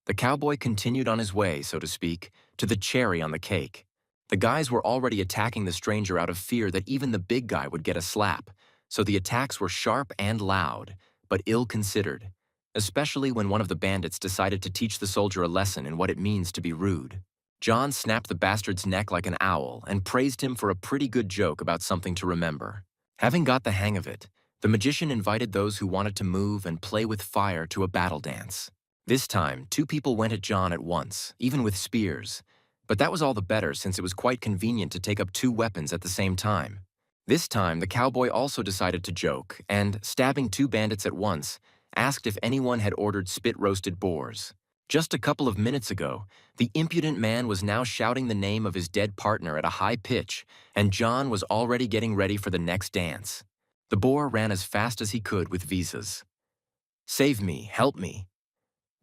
the cowboy continued on his way, so to speak, to the cherry on the cake. The guys were already attacking the stranger out of fear that even the big guy would get a slap, so the attacks were sharp and loud, but ill-considered, especially when one of the bandits decided to teach the soldier a lesson in what it means to be rude. John snapped the bastard's neck like an owl and praised him for a pretty good joke about something to remember. Having got the hang of it, the magician invited those who wanted to move and play with fire to a battle dance. This time, 2 people went at John at once, even with spears, but that was all the better since it was quite convenient to take up 2 weapons at the same time. This time, the cowboy also decided to joke and, stabbing 2 bandits at once, asked if anyone had ordered spit-roasted boars. Just a couple of minutes ago, the impudent man was now shouting the name of his dead partner at a high pitch, and John was already getting ready for the next dance. The boar ran as fast as he could with visas. "Save me, help me."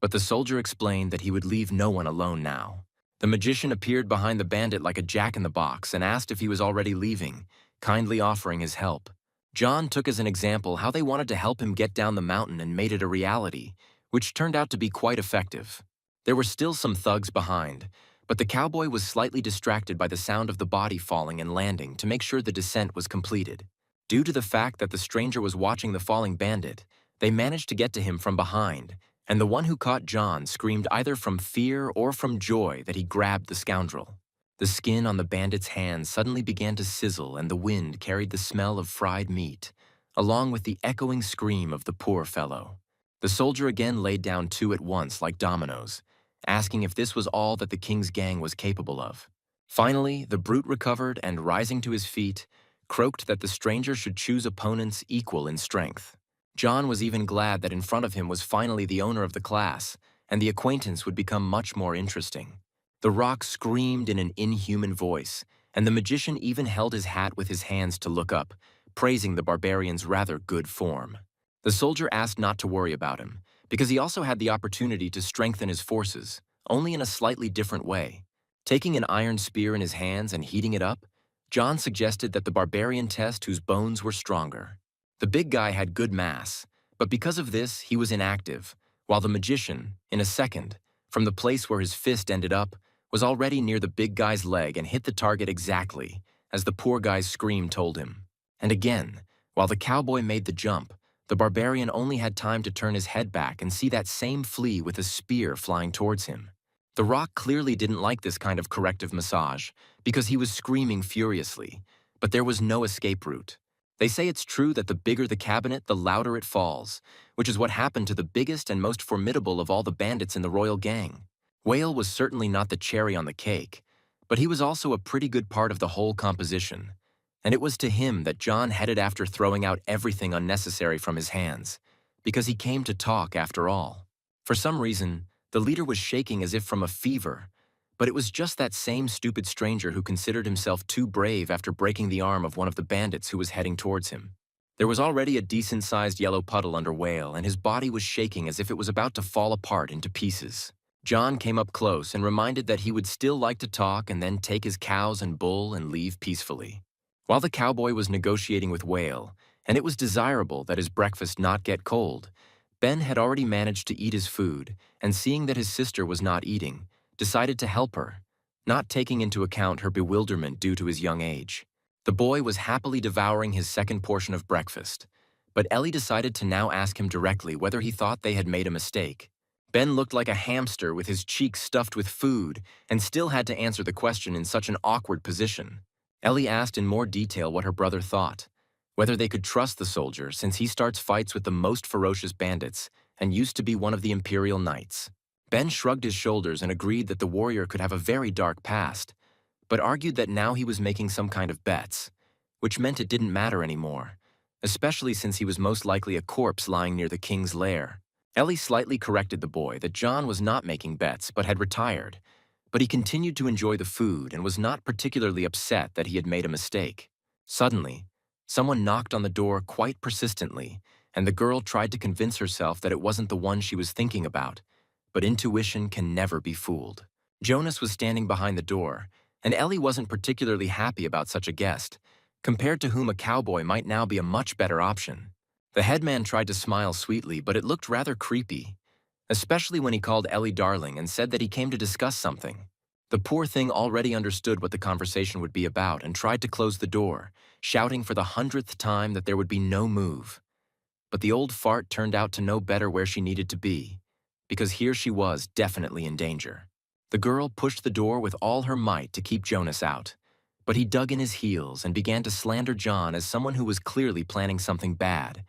But the soldier explained that he would leave no one alone now. The magician appeared behind the bandit like a jack-in-the-box and asked if he was already leaving, kindly offering his help. John took as an example how they wanted to help him get down the mountain and made it a reality, which turned out to be quite effective. There were still some thugs behind, but the cowboy was slightly distracted by the sound of the body falling and landing to make sure the descent was completed. Due to the fact that the stranger was watching the falling bandit, they managed to get to him from behind, and the one who caught John screamed either from fear or from joy that he grabbed the scoundrel. The skin on the bandit's hand suddenly began to sizzle and the wind carried the smell of fried meat, along with the echoing scream of the poor fellow. The soldier again laid down 2 at once like dominoes, asking if this was all that the king's gang was capable of. Finally, the brute recovered and, rising to his feet, croaked that the stranger should choose opponents equal in strength. John was even glad that in front of him was finally the owner of the class, and the acquaintance would become much more interesting. The rock screamed in an inhuman voice, and the magician even held his hat with his hands to look up, praising the barbarian's rather good form. The soldier asked not to worry about him, because he also had the opportunity to strengthen his forces, only in a slightly different way. Taking an iron spear in his hands and heating it up, John suggested that the barbarian test whose bones were stronger. The big guy had good mass, but because of this, he was inactive, while the magician, in a second, from the place where his fist ended up, was already near the big guy's leg and hit the target exactly, as the poor guy's scream told him. And again, while the cowboy made the jump, the barbarian only had time to turn his head back and see that same flea with a spear flying towards him. The rock clearly didn't like this kind of corrective massage, because he was screaming furiously, but there was no escape route. They say it's true that the bigger the cabinet, the louder it falls, which is what happened to the biggest and most formidable of all the bandits in the royal gang. Whale was certainly not the cherry on the cake, but he was also a pretty good part of the whole composition, and it was to him that John headed after throwing out everything unnecessary from his hands, because he came to talk after all. For some reason, the leader was shaking as if from a fever, but it was just that same stupid stranger who considered himself too brave after breaking the arm of one of the bandits who was heading towards him. There was already a decent-sized yellow puddle under Whale, and his body was shaking as if it was about to fall apart into pieces. John came up close and reminded that he would still like to talk and then take his cows and bull and leave peacefully. While the cowboy was negotiating with Whale, and it was desirable that his breakfast not get cold, Ben had already managed to eat his food, and seeing that his sister was not eating, decided to help her, not taking into account her bewilderment due to his young age. The boy was happily devouring his second portion of breakfast, but Ellie decided to now ask him directly whether he thought they had made a mistake. Ben looked like a hamster with his cheeks stuffed with food and still had to answer the question in such an awkward position. Ellie asked in more detail what her brother thought, whether they could trust the soldier since he starts fights with the most ferocious bandits and used to be one of the Imperial Knights. Ben shrugged his shoulders and agreed that the warrior could have a very dark past, but argued that now he was making some kind of bets, which meant it didn't matter anymore, especially since he was most likely a corpse lying near the king's lair. Ellie slightly corrected the boy that John was not making bets but had retired, but he continued to enjoy the food and was not particularly upset that he had made a mistake. Suddenly, someone knocked on the door quite persistently, and the girl tried to convince herself that it wasn't the one she was thinking about, but intuition can never be fooled. Jonas was standing behind the door, and Ellie wasn't particularly happy about such a guest, compared to whom a cowboy might now be a much better option. The headman tried to smile sweetly, but it looked rather creepy, especially when he called Ellie darling and said that he came to discuss something. The poor thing already understood what the conversation would be about and tried to close the door, shouting for the 100th time that there would be no move. But the old fart turned out to know better where she needed to be, because here she was definitely in danger. The girl pushed the door with all her might to keep Jonas out, but he dug in his heels and began to slander John as someone who was clearly planning something bad,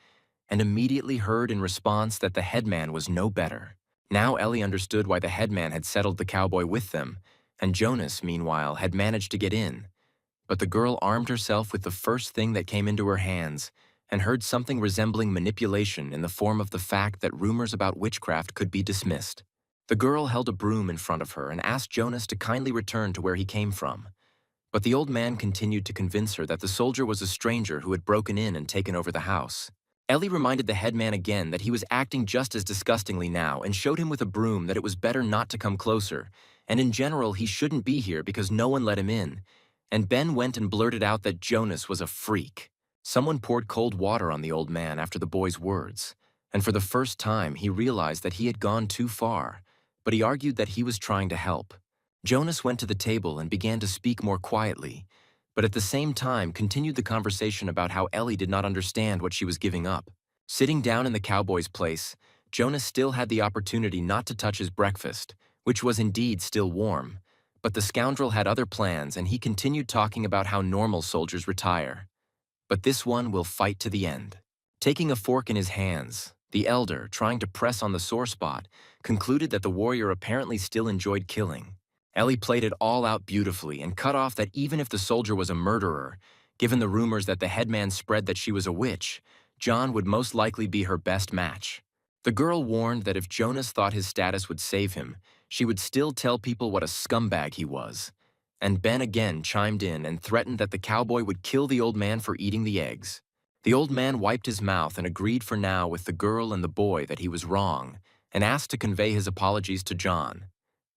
and immediately heard in response that the headman was no better. Now Ellie understood why the headman had settled the cowboy with them, and Jonas, meanwhile, had managed to get in. But the girl armed herself with the first thing that came into her hands and heard something resembling manipulation in the form of the fact that rumors about witchcraft could be dismissed. The girl held a broom in front of her and asked Jonas to kindly return to where he came from. But the old man continued to convince her that the soldier was a stranger who had broken in and taken over the house. Ellie reminded the headman again that he was acting just as disgustingly now and showed him with a broom that it was better not to come closer, and in general he shouldn't be here because no one let him in. And Ben went and blurted out that Jonas was a freak. Someone poured cold water on the old man after the boy's words, and for the first time he realized that he had gone too far, but he argued that he was trying to help. Jonas went to the table and began to speak more quietly, but at the same time continued the conversation about how Ellie did not understand what she was giving up. Sitting down in the cowboy's place, Jonas still had the opportunity not to touch his breakfast, which was indeed still warm, but the scoundrel had other plans and he continued talking about how normal soldiers retire. But this one will fight to the end. Taking a fork in his hands, the elder, trying to press on the sore spot, concluded that the warrior apparently still enjoyed killing. Ellie played it all out beautifully and cut off that even if the soldier was a murderer, given the rumors that the headman spread that she was a witch, John would most likely be her best match. The girl warned that if Jonas thought his status would save him, she would still tell people what a scumbag he was. And Ben again chimed in and threatened that the cowboy would kill the old man for eating the eggs. The old man wiped his mouth and agreed for now with the girl and the boy that he was wrong, and asked to convey his apologies to John.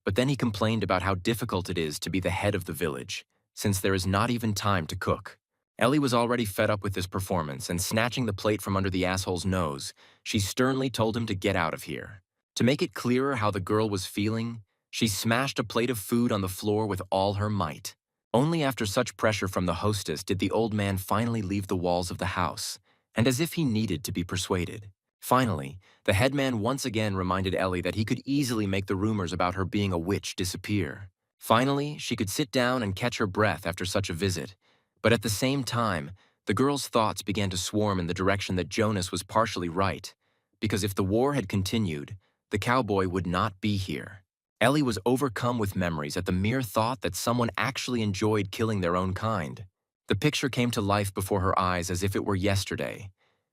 But then he complained about how difficult it is to be the head of the village, since there is not even time to cook. Ellie was already fed up with this performance, and snatching the plate from under the asshole's nose, she sternly told him to get out of here. To make it clearer how the girl was feeling, she smashed a plate of food on the floor with all her might. Only after such pressure from the hostess did the old man finally leave the walls of the house, and as if he needed to be persuaded. Finally, the headman once again reminded Ellie that he could easily make the rumors about her being a witch disappear. Finally, she could sit down and catch her breath after such a visit. But at the same time, the girl's thoughts began to swarm in the direction that Jonas was partially right, because if the war had continued, the cowboy would not be here. Ellie was overcome with memories at the mere thought that someone actually enjoyed killing their own kind. The picture came to life before her eyes as if it were yesterday,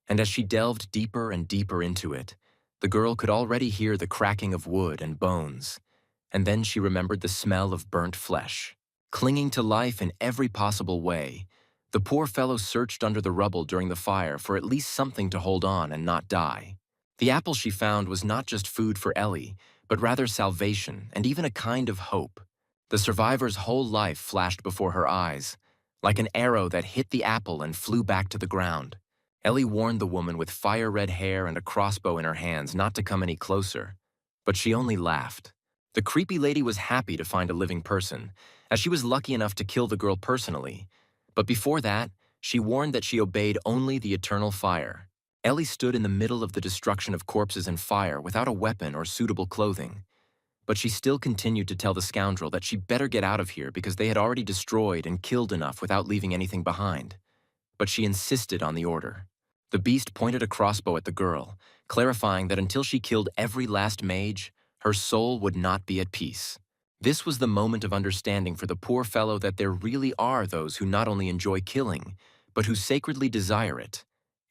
and as she delved deeper and deeper into it, the girl could already hear the cracking of wood and bones. And then she remembered the smell of burnt flesh. Clinging to life in every possible way, the poor fellow searched under the rubble during the fire for at least something to hold on and not die. The apple she found was not just food for Ellie, but rather salvation and even a kind of hope. The survivor's whole life flashed before her eyes, like an arrow that hit the apple and flew back to the ground. Ellie warned the woman with fire-red hair and a crossbow in her hands not to come any closer, but she only laughed. The creepy lady was happy to find a living person, as she was lucky enough to kill the girl personally. But before that, she warned that she obeyed only the eternal fire. Ellie stood in the middle of the destruction of corpses and fire without a weapon or suitable clothing. But she still continued to tell the scoundrel that she better get out of here because they had already destroyed and killed enough without leaving anything behind. But she insisted on the order. The beast pointed a crossbow at the girl, clarifying that until she killed every last mage, her soul would not be at peace. This was the moment of understanding for the poor fellow that there really are those who not only enjoy killing, but who sacredly desire it.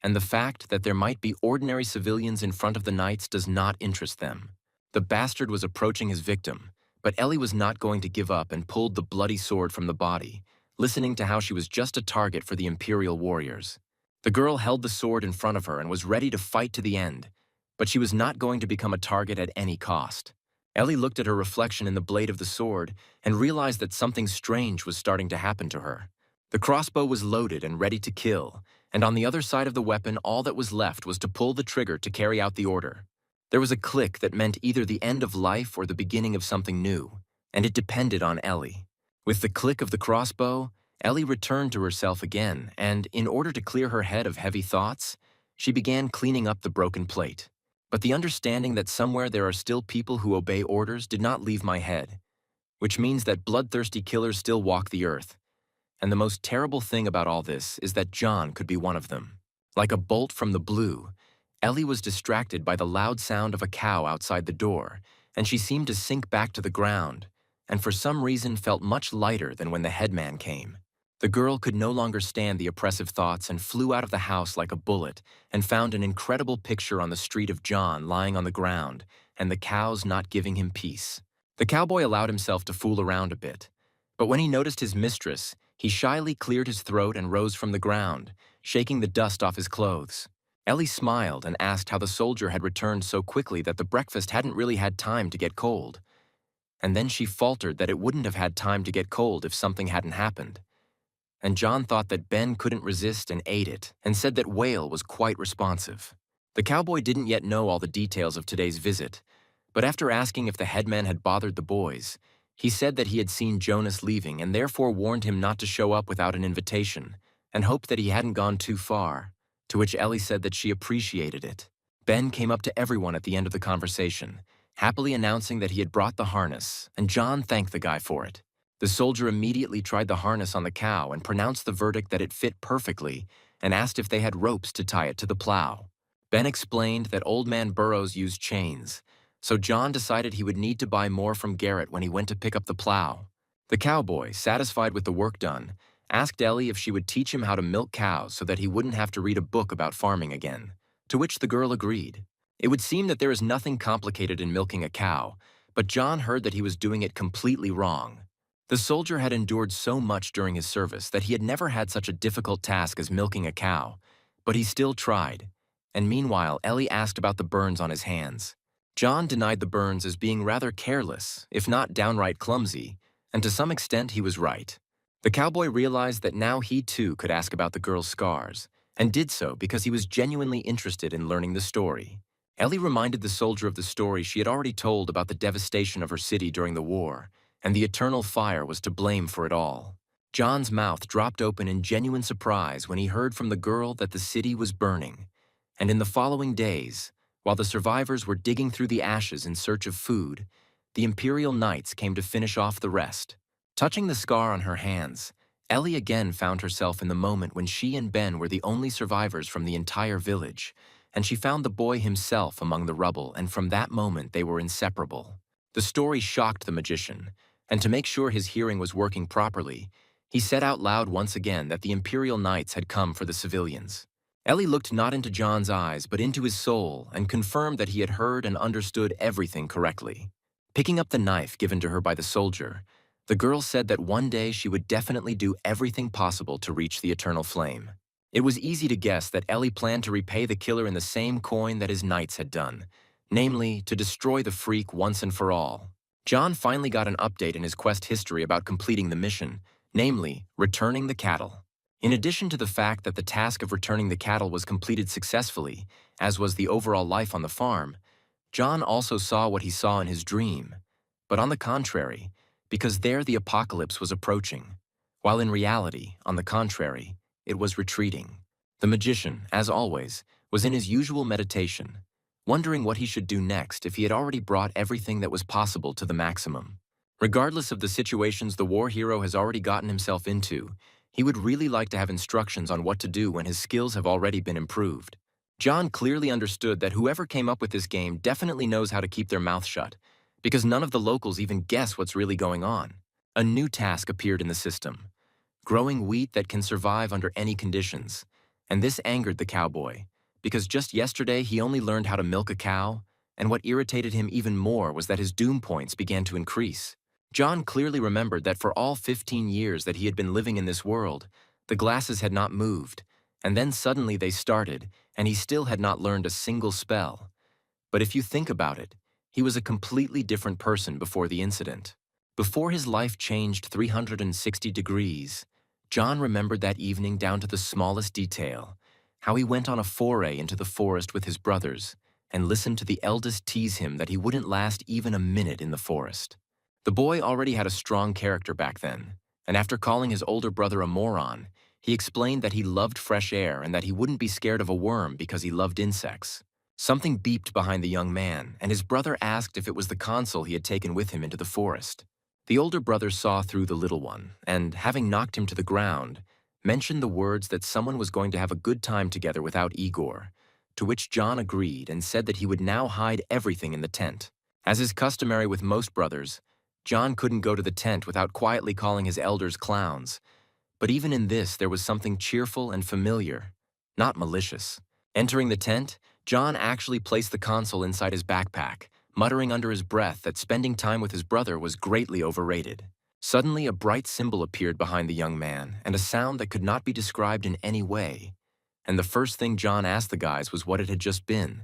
And the fact that there might be ordinary civilians in front of the knights does not interest them. The bastard was approaching his victim, but Ellie was not going to give up and pulled the bloody sword from the body, listening to how she was just a target for the Imperial warriors. The girl held the sword in front of her and was ready to fight to the end, but she was not going to become a target at any cost. Ellie looked at her reflection in the blade of the sword and realized that something strange was starting to happen to her. The crossbow was loaded and ready to kill, and on the other side of the weapon all that was left was to pull the trigger to carry out the order. There was a click that meant either the end of life or the beginning of something new, and it depended on Ellie. With the click of the crossbow, Ellie returned to herself again, and in order to clear her head of heavy thoughts, she began cleaning up the broken plate. But the understanding that somewhere there are still people who obey orders did not leave my head, which means that bloodthirsty killers still walk the earth. And the most terrible thing about all this is that John could be one of them. Like a bolt from the blue, Ellie was distracted by the loud sound of a cow outside the door, and she seemed to sink back to the ground, and for some reason felt much lighter than when the headman came. The girl could no longer stand the oppressive thoughts and flew out of the house like a bullet and found an incredible picture on the street of John lying on the ground and the cows not giving him peace. The cowboy allowed himself to fool around a bit, but when he noticed his mistress, he shyly cleared his throat and rose from the ground, shaking the dust off his clothes. Ellie smiled and asked how the soldier had returned so quickly that the breakfast hadn't really had time to get cold. And then she faltered that it wouldn't have had time to get cold if something hadn't happened. And John thought that Ben couldn't resist and ate it, and said that Whale was quite responsive. The cowboy didn't yet know all the details of today's visit, but after asking if the headman had bothered the boys, he said that he had seen Jonas leaving and therefore warned him not to show up without an invitation, and hoped that he hadn't gone too far, to which Ellie said that she appreciated it. Ben came up to everyone at the end of the conversation, happily announcing that he had brought the harness, and John thanked the guy for it. The soldier immediately tried the harness on the cow and pronounced the verdict that it fit perfectly and asked if they had ropes to tie it to the plow. Ben explained that Old Man Burrows used chains, so John decided he would need to buy more from Garrett when he went to pick up the plow. The cowboy, satisfied with the work done, asked Ellie if she would teach him how to milk cows so that he wouldn't have to read a book about farming again, to which the girl agreed. It would seem that there is nothing complicated in milking a cow, but John heard that he was doing it completely wrong. The soldier had endured so much during his service that he had never had such a difficult task as milking a cow, but he still tried. And meanwhile, Ellie asked about the burns on his hands. John denied the burns as being rather careless, if not downright clumsy, and to some extent he was right. The cowboy realized that now he too could ask about the girl's scars, and did so because he was genuinely interested in learning the story. Ellie reminded the soldier of the story she had already told about the devastation of her city during the war, and the eternal fire was to blame for it all. John's mouth dropped open in genuine surprise when he heard from the girl that the city was burning. And in the following days, while the survivors were digging through the ashes in search of food, the Imperial Knights came to finish off the rest. Touching the scar on her hands, Ellie again found herself in the moment when she and Ben were the only survivors from the entire village, and she found the boy himself among the rubble, and from that moment they were inseparable. The story shocked the magician, and to make sure his hearing was working properly, he said out loud once again that the Imperial Knights had come for the civilians. Ellie looked not into John's eyes but into his soul and confirmed that he had heard and understood everything correctly. Picking up the knife given to her by the soldier, the girl said that one day she would definitely do everything possible to reach the eternal flame. It was easy to guess that Ellie planned to repay the killer in the same coin that his knights had done, namely, to destroy the freak once and for all. John finally got an update in his quest history about completing the mission, namely, returning the cattle. In addition to the fact that the task of returning the cattle was completed successfully, as was the overall life on the farm, John also saw what he saw in his dream. But on the contrary, because there the apocalypse was approaching, while in reality, on the contrary, it was retreating. The magician, as always, was in his usual meditation, wondering what he should do next if he had already brought everything that was possible to the maximum. Regardless of the situations the war hero has already gotten himself into, he would really like to have instructions on what to do when his skills have already been improved. John clearly understood that whoever came up with this game definitely knows how to keep their mouth shut, because none of the locals even guess what's really going on. A new task appeared in the system: growing wheat that can survive under any conditions. And this angered the cowboy, because just yesterday he only learned how to milk a cow, and what irritated him even more was that his doom points began to increase. John clearly remembered that for all 15 years that he had been living in this world, the glasses had not moved, and then suddenly they started, and he still had not learned a single spell. But if you think about it, he was a completely different person before the incident. Before his life changed 360 degrees, John remembered that evening down to the smallest detail, how he went on a foray into the forest with his brothers and listened to the eldest tease him that he wouldn't last even a minute in the forest. The boy already had a strong character back then, and after calling his older brother a moron, he explained that he loved fresh air and that he wouldn't be scared of a worm because he loved insects. Something beeped behind the young man, and his brother asked if it was the console he had taken with him into the forest. The older brother saw through the little one, and, having knocked him to the ground, mentioned the words that someone was going to have a good time together without Igor, to which John agreed and said that he would now hide everything in the tent. As is customary with most brothers, John couldn't go to the tent without quietly calling his elders clowns, but even in this there was something cheerful and familiar, not malicious. Entering the tent, John actually placed the console inside his backpack, muttering under his breath that spending time with his brother was greatly overrated. Suddenly, a bright symbol appeared behind the young man, and a sound that could not be described in any way. And the first thing John asked the guys was what it had just been.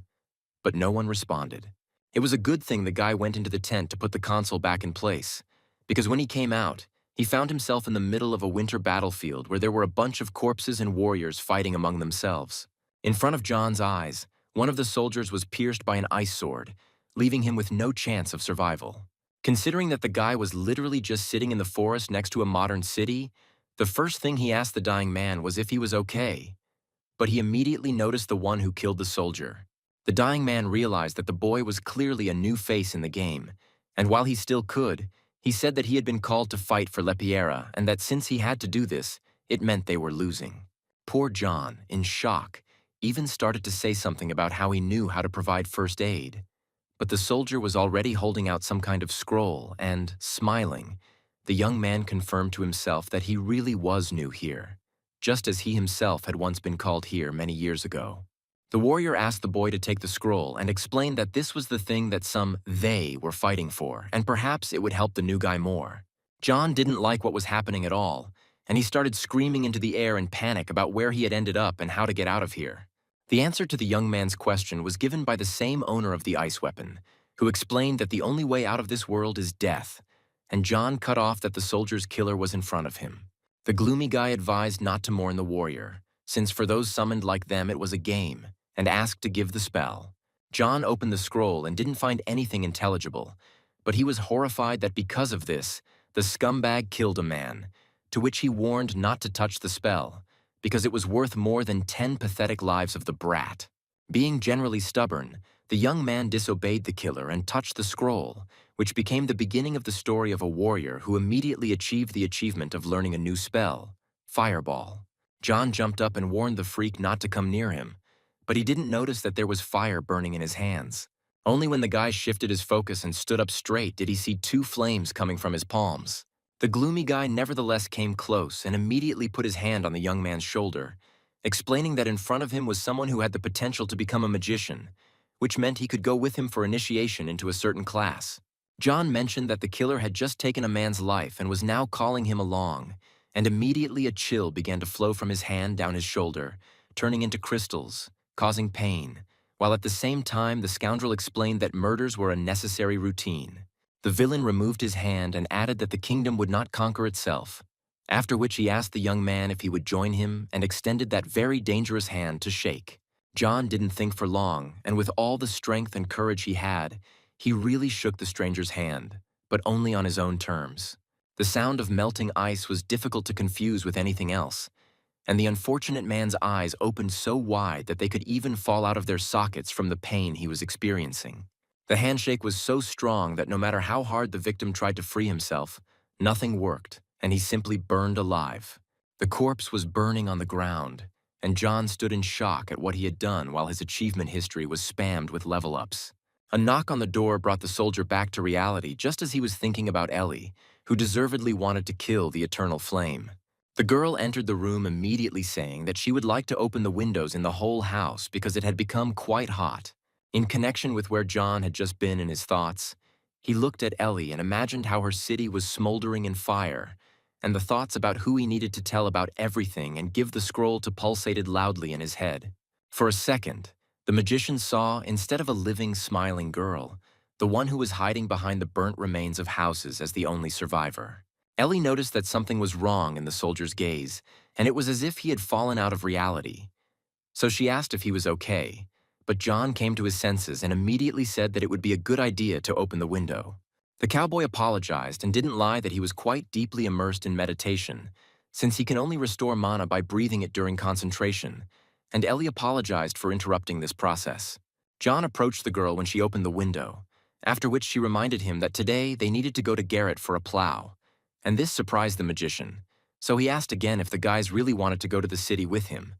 But no one responded. It was a good thing the guy went into the tent to put the console back in place, because when he came out, he found himself in the middle of a winter battlefield where there were a bunch of corpses and warriors fighting among themselves. In front of John's eyes, one of the soldiers was pierced by an ice sword, leaving him with no chance of survival. Considering that the guy was literally just sitting in the forest next to a modern city, the first thing he asked the dying man was if he was okay. But he immediately noticed the one who killed the soldier. The dying man realized that the boy was clearly a new face in the game, and while he still could, he said that he had been called to fight for Lepiera and that since he had to do this, it meant they were losing. Poor John, in shock, even started to say something about how he knew how to provide first aid. But the soldier was already holding out some kind of scroll and, smiling, The young man confirmed to himself that he really was new here, just as he himself had once been called here many years ago. The warrior asked the boy to take the scroll and explained that this was the thing that some they were fighting for, and perhaps it would help the new guy more. John didn't like what was happening at all, and he started screaming into the air in panic about where he had ended up and how to get out of here. The answer to the young man's question was given by the same owner of the ice weapon, who explained that the only way out of this world is death, and John cut off that the soldier's killer was in front of him. The gloomy guy advised not to mourn the warrior, since for those summoned like them it was a game, and asked to give the spell. John opened the scroll and didn't find anything intelligible, but he was horrified that because of this, the scumbag killed a man, to which he warned not to touch the spell, because it was worth more than 10 pathetic lives of the brat. Being generally stubborn, the young man disobeyed the killer and touched the scroll, which became the beginning of the story of a warrior who immediately achieved the achievement of learning a new spell, Fireball. John jumped up and warned the freak not to come near him, but he didn't notice that there was fire burning in his hands. Only when the guy shifted his focus and stood up straight did he see 2 flames coming from his palms. The gloomy guy nevertheless came close and immediately put his hand on the young man's shoulder, explaining that in front of him was someone who had the potential to become a magician, which meant he could go with him for initiation into a certain class. John mentioned that the killer had just taken a man's life and was now calling him along, and immediately a chill began to flow from his hand down his shoulder, turning into crystals, causing pain, while at the same time the scoundrel explained that murders were a necessary routine. The villain removed his hand and added that the kingdom would not conquer itself, after which he asked the young man if he would join him and extended that very dangerous hand to shake. John didn't think for long, and with all the strength and courage he had, he really shook the stranger's hand, but only on his own terms. The sound of melting ice was difficult to confuse with anything else, and the unfortunate man's eyes opened so wide that they could even fall out of their sockets from the pain he was experiencing. The handshake was so strong that no matter how hard the victim tried to free himself, nothing worked, and he simply burned alive. The corpse was burning on the ground, and John stood in shock at what he had done while his achievement history was spammed with level-ups. A knock on the door brought the soldier back to reality just as he was thinking about Ellie, who deservedly wanted to kill the eternal flame. The girl entered the room immediately saying that she would like to open the windows in the whole house because it had become quite hot. In connection with where John had just been in his thoughts, he looked at Ellie and imagined how her city was smoldering in fire, and the thoughts about who he needed to tell about everything and give the scroll to pulsated loudly in his head. For a second, the magician saw, instead of a living, smiling girl, the one who was hiding behind the burnt remains of houses as the only survivor. Ellie noticed that something was wrong in the soldier's gaze, and it was as if he had fallen out of reality. So she asked if he was okay, but John came to his senses and immediately said that it would be a good idea to open the window. The cowboy apologized and didn't lie that he was quite deeply immersed in meditation, since he can only restore mana by breathing it during concentration, and Ellie apologized for interrupting this process. John approached the girl when she opened the window, after which she reminded him that today they needed to go to Garrett for a plow, and this surprised the magician, so he asked again if the guys really wanted to go to the city with him,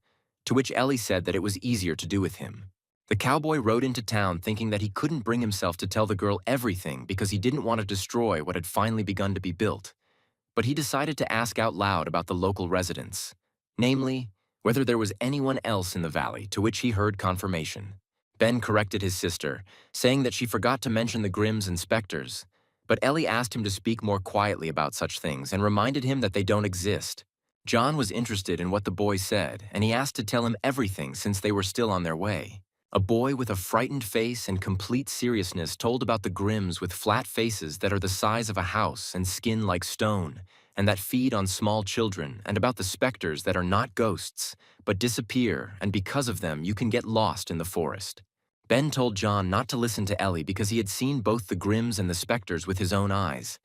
to which Ellie said that it was easier to do with him. The cowboy rode into town thinking that he couldn't bring himself to tell the girl everything because he didn't want to destroy what had finally begun to be built, but he decided to ask out loud about the local residents, namely, whether there was anyone else in the valley, to which he heard confirmation. Ben corrected his sister, saying that she forgot to mention the Grimms and Spectres, but Ellie asked him to speak more quietly about such things and reminded him that they don't exist. John was interested in what the boy said, and he asked to tell him everything since they were still on their way. A boy with a frightened face and complete seriousness told about the Grimms with flat faces that are the size of a house and skin like stone, and that feed on small children, and about the specters that are not ghosts, but disappear, and because of them you can get lost in the forest. Ben told John not to listen to Ellie because he had seen both the Grimms and the specters with his own eyes,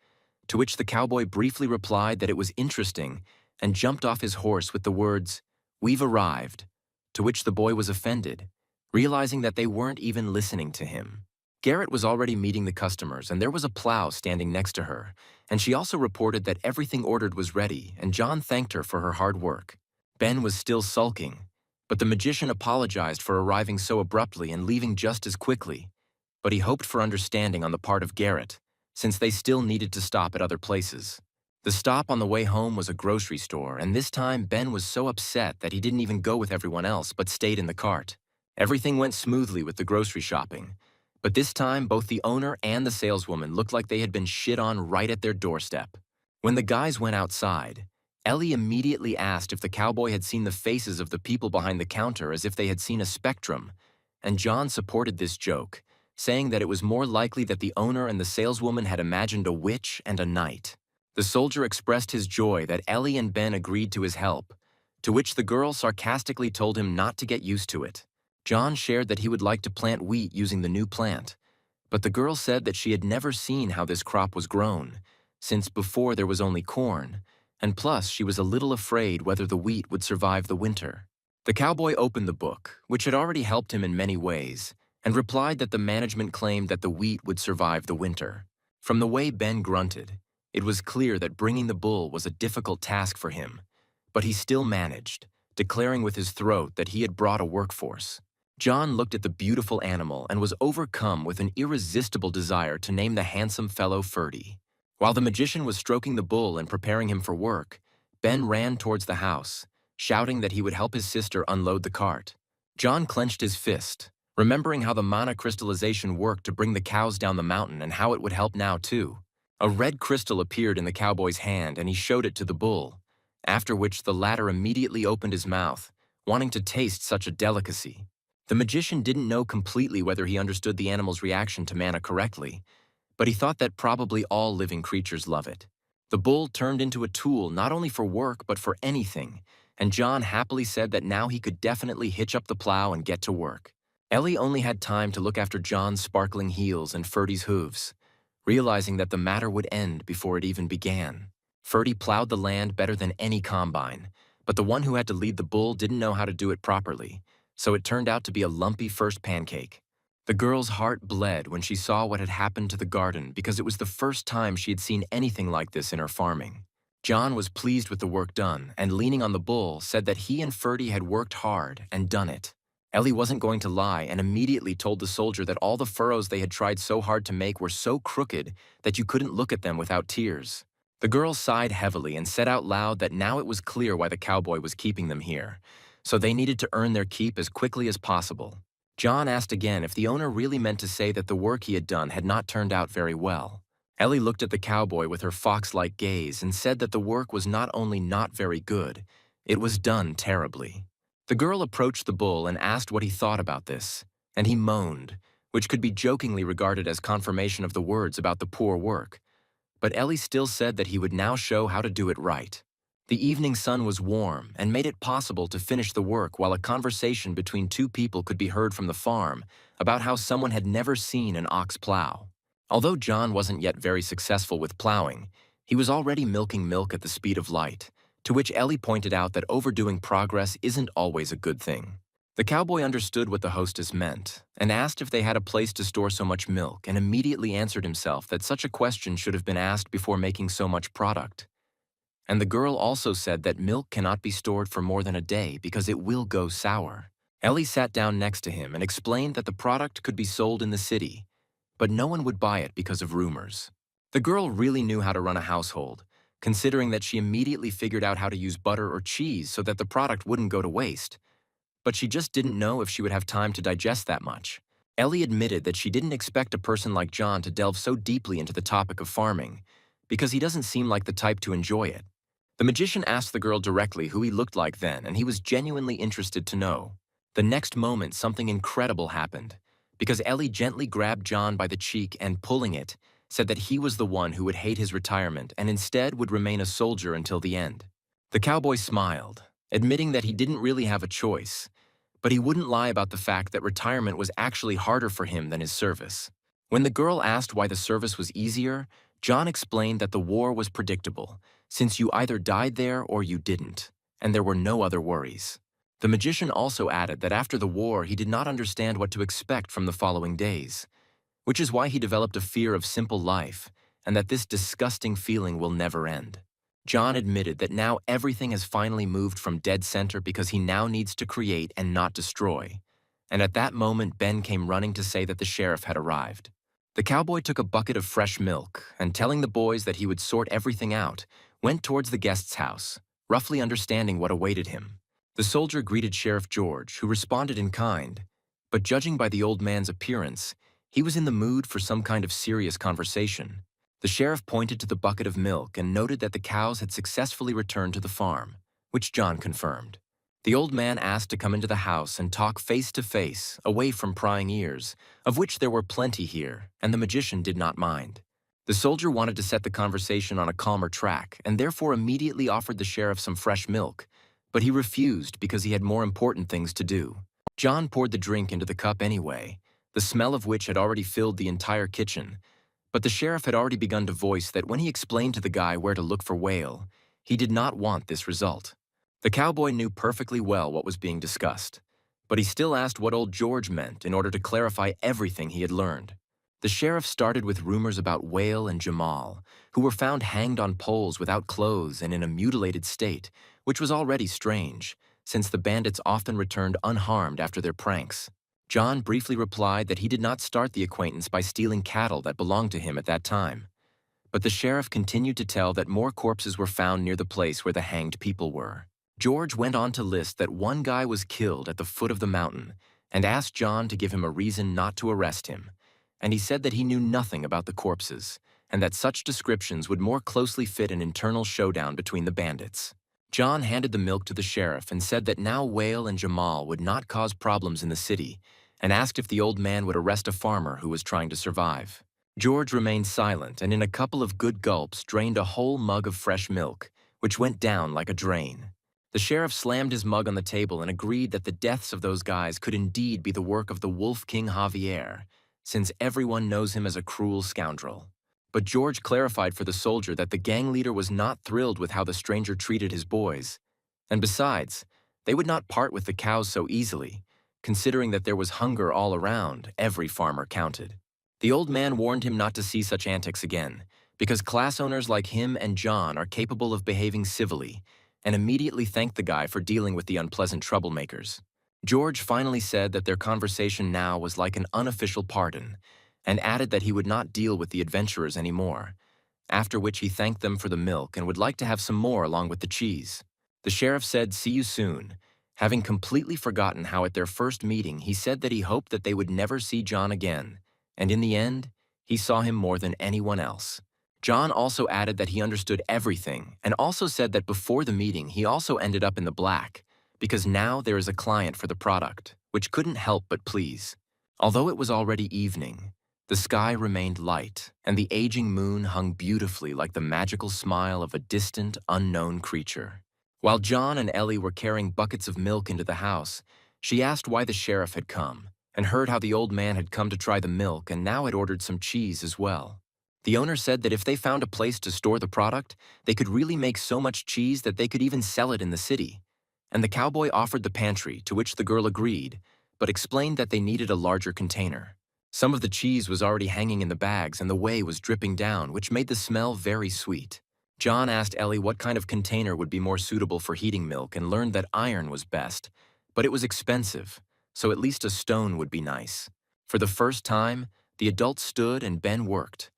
to which the cowboy briefly replied that it was interesting and jumped off his horse with the words, "We've arrived," to which the boy was offended, realizing that they weren't even listening to him. Garrett was already meeting the customers, and there was a plow standing next to her, and she also reported that everything ordered was ready, and John thanked her for her hard work. Ben was still sulking, but the magician apologized for arriving so abruptly and leaving just as quickly, but he hoped for understanding on the part of Garrett, since they still needed to stop at other places. The stop on the way home was a grocery store, and this time Ben was so upset that he didn't even go with everyone else but stayed in the cart. Everything went smoothly with the grocery shopping, but this time both the owner and the saleswoman looked like they had been shit on right at their doorstep. When the guys went outside, Ellie immediately asked if the cowboy had seen the faces of the people behind the counter as if they had seen a spectrum, and John supported this joke, saying that it was more likely that the owner and the saleswoman had imagined a witch and a knight. The soldier expressed his joy that Ellie and Ben agreed to his help, to which the girl sarcastically told him not to get used to it. John shared that he would like to plant wheat using the new plant, but the girl said that she had never seen how this crop was grown, since before there was only corn, and plus she was a little afraid whether the wheat would survive the winter. The cowboy opened the book, which had already helped him in many ways, and replied that the management claimed that the wheat would survive the winter. From the way Ben grunted, it was clear that bringing the bull was a difficult task for him, but he still managed, declaring with his throat that he had brought a workforce. John looked at the beautiful animal and was overcome with an irresistible desire to name the handsome fellow Ferdy. While the magician was stroking the bull and preparing him for work, Ben ran towards the house, shouting that he would help his sister unload the cart. John clenched his fist, remembering how the mana crystallization worked to bring the cows down the mountain and how it would help now too. A red crystal appeared in the cowboy's hand and he showed it to the bull, after which the latter immediately opened his mouth, wanting to taste such a delicacy. The magician didn't know completely whether he understood the animal's reaction to mana correctly, but he thought that probably all living creatures love it. The bull turned into a tool not only for work but for anything, and John happily said that now he could definitely hitch up the plow and get to work. Ellie only had time to look after John's sparkling heels and Ferdy's hooves, realizing that the matter would end before it even began. Ferdy plowed the land better than any combine, but the one who had to lead the bull didn't know how to do it properly, so it turned out to be a lumpy first pancake. The girl's heart bled when she saw what had happened to the garden because it was the first time she had seen anything like this in her farming. John was pleased with the work done and, leaning on the bull, said that he and Ferdy had worked hard and done it. Ellie wasn't going to lie and immediately told the soldier that all the furrows they had tried so hard to make were so crooked that you couldn't look at them without tears. The girl sighed heavily and said out loud that now it was clear why the cowboy was keeping them here, so they needed to earn their keep as quickly as possible. John asked again if the owner really meant to say that the work he had done had not turned out very well. Ellie looked at the cowboy with her fox-like gaze and said that the work was not only not very good, it was done terribly. The girl approached the bull and asked what he thought about this, and he moaned, which could be jokingly regarded as confirmation of the words about the poor work. But Ellie still said that he would now show how to do it right. The evening sun was warm and made it possible to finish the work while a conversation between two people could be heard from the farm about how someone had never seen an ox plow. Although John wasn't yet very successful with plowing, he was already milking milk at the speed of light, to which Ellie pointed out that overdoing progress isn't always a good thing. The cowboy understood what the hostess meant and asked if they had a place to store so much milk and immediately answered himself that such a question should have been asked before making so much product. And the girl also said that milk cannot be stored for more than a day because it will go sour. Ellie sat down next to him and explained that the product could be sold in the city, but no one would buy it because of rumors. The girl really knew how to run a household, considering that she immediately figured out how to use butter or cheese so that the product wouldn't go to waste, but she just didn't know if she would have time to digest that much. Ellie admitted that she didn't expect a person like John to delve so deeply into the topic of farming, because he doesn't seem like the type to enjoy it. The magician asked the girl directly who he looked like then, and he was genuinely interested to know. The next moment, something incredible happened, because Ellie gently grabbed John by the cheek and, pulling it, said that he was the one who would hate his retirement and instead would remain a soldier until the end. The cowboy smiled, admitting that he didn't really have a choice, but he wouldn't lie about the fact that retirement was actually harder for him than his service. When the girl asked why the service was easier, John explained that the war was predictable, since you either died there or you didn't, and there were no other worries. The magician also added that after the war he did not understand what to expect from the following days, which is why he developed a fear of simple life, and that this disgusting feeling will never end. John admitted that now everything has finally moved from dead center because he now needs to create and not destroy. And at that moment, Ben came running to say that the sheriff had arrived. The cowboy took a bucket of fresh milk and, telling the boys that he would sort everything out, went towards the guest's house, roughly understanding what awaited him. The soldier greeted Sheriff George, who responded in kind, but judging by the old man's appearance, he was in the mood for some kind of serious conversation. The sheriff pointed to the bucket of milk and noted that the cows had successfully returned to the farm, which John confirmed. The old man asked to come into the house and talk face to face, away from prying ears, of which there were plenty here, and the magician did not mind. The soldier wanted to set the conversation on a calmer track and therefore immediately offered the sheriff some fresh milk, but he refused because he had more important things to do. John poured the drink into the cup anyway, the smell of which had already filled the entire kitchen, but the sheriff had already begun to voice that when he explained to the guy where to look for whale, he did not want this result. The cowboy knew perfectly well what was being discussed, but he still asked what old George meant in order to clarify everything he had learned. The sheriff started with rumors about Whale and Jamal, who were found hanged on poles without clothes and in a mutilated state, which was already strange, since the bandits often returned unharmed after their pranks. John briefly replied that he did not start the acquaintance by stealing cattle that belonged to him at that time. But the sheriff continued to tell that more corpses were found near the place where the hanged people were. George went on to list that one guy was killed at the foot of the mountain and asked John to give him a reason not to arrest him, and he said that he knew nothing about the corpses and that such descriptions would more closely fit an internal showdown between the bandits. John handed the milk to the sheriff and said that now Whale and Jamal would not cause problems in the city, and asked if the old man would arrest a farmer who was trying to survive. George remained silent and in a couple of good gulps drained a whole mug of fresh milk, which went down like a drain. The sheriff slammed his mug on the table and agreed that the deaths of those guys could indeed be the work of the Wolf King Javier, since everyone knows him as a cruel scoundrel. But George clarified for the soldier that the gang leader was not thrilled with how the stranger treated his boys, and besides, they would not part with the cows so easily. Considering that there was hunger all around, every farmer counted. The old man warned him not to see such antics again, because class owners like him and John are capable of behaving civilly, and immediately thanked the guy for dealing with the unpleasant troublemakers. George finally said that their conversation now was like an unofficial pardon, and added that he would not deal with the adventurers anymore, after which he thanked them for the milk and would like to have some more along with the cheese. The sheriff said, "See you soon," having completely forgotten how at their first meeting he said that he hoped that they would never see John again, and in the end, he saw him more than anyone else. John also added that he understood everything, and also said that before the meeting he also ended up in the black, because now there is a client for the product, which couldn't help but please. Although it was already evening, the sky remained light, and the aging moon hung beautifully like the magical smile of a distant, unknown creature. While John and Ellie were carrying buckets of milk into the house, she asked why the sheriff had come, and heard how the old man had come to try the milk and now had ordered some cheese as well. The owner said that if they found a place to store the product, they could really make so much cheese that they could even sell it in the city. And the cowboy offered the pantry, to which the girl agreed, but explained that they needed a larger container. Some of the cheese was already hanging in the bags and the whey was dripping down, which made the smell very sweet. John asked Ellie what kind of container would be more suitable for heating milk and learned that iron was best, but it was expensive, so at least a stone would be nice. For the first time, the adult stood and Ben worked,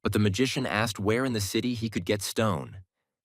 but the magician asked where in the city he could get stone,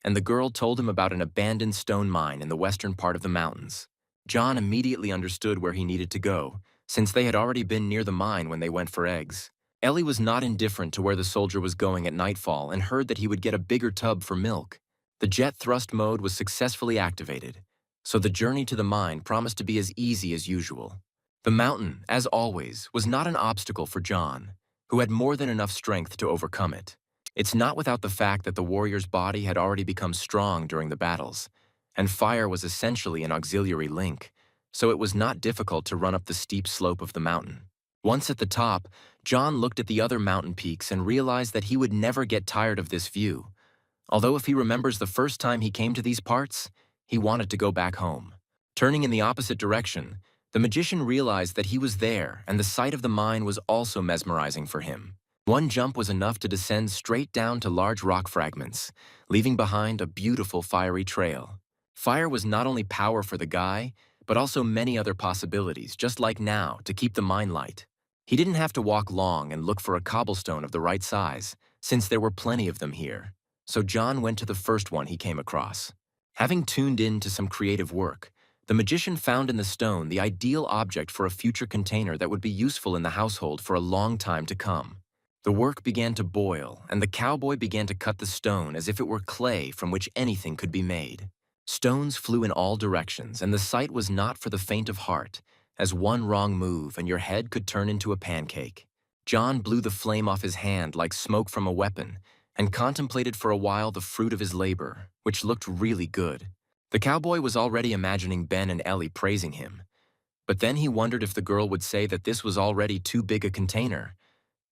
and the girl told him about an abandoned stone mine in the western part of the mountains. John immediately understood where he needed to go, since they had already been near the mine when they went for eggs. Ellie was not indifferent to where the soldier was going at nightfall and heard that he would get a bigger tub for milk. The jet thrust mode was successfully activated, so the journey to the mine promised to be as easy as usual. The mountain, as always, was not an obstacle for John, who had more than enough strength to overcome it. It's not without the fact that the warrior's body had already become strong during the battles, and fire was essentially an auxiliary link, so it was not difficult to run up the steep slope of the mountain. Once at the top, John looked at the other mountain peaks and realized that he would never get tired of this view. Although if he remembers the first time he came to these parts, he wanted to go back home. Turning in the opposite direction, the magician realized that he was there and the sight of the mine was also mesmerizing for him. One jump was enough to descend straight down to large rock fragments, leaving behind a beautiful fiery trail. Fire was not only power for the guy, but also many other possibilities, just like now, to keep the mine light. He didn't have to walk long and look for a cobblestone of the right size, since there were plenty of them here. so John went to the first one he came across. Having tuned in to some creative work, the magician found in the stone the ideal object for a future container that would be useful in the household for a long time to come. The work began to boil, and the cowboy began to cut the stone as if it were clay from which anything could be made. Stones flew in all directions, and the sight was not for the faint of heart, as one wrong move and your head could turn into a pancake. John blew the flame off his hand like smoke from a weapon, and contemplated for a while the fruit of his labor, which looked really good. The cowboy was already imagining Ben and Ellie praising him, but then he wondered if the girl would say that this was already too big a container.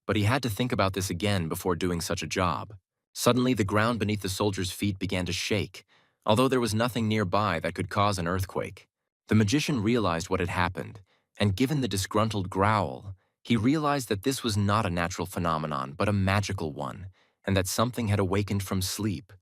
But he had to think about this again before doing such a job. Suddenly, the ground beneath the soldier's feet began to shake, although there was nothing nearby that could cause an earthquake. The magician realized what had happened, and given the disgruntled growl, he realized that this was not a natural phenomenon, but a magical one, and that something had awakened from sleep.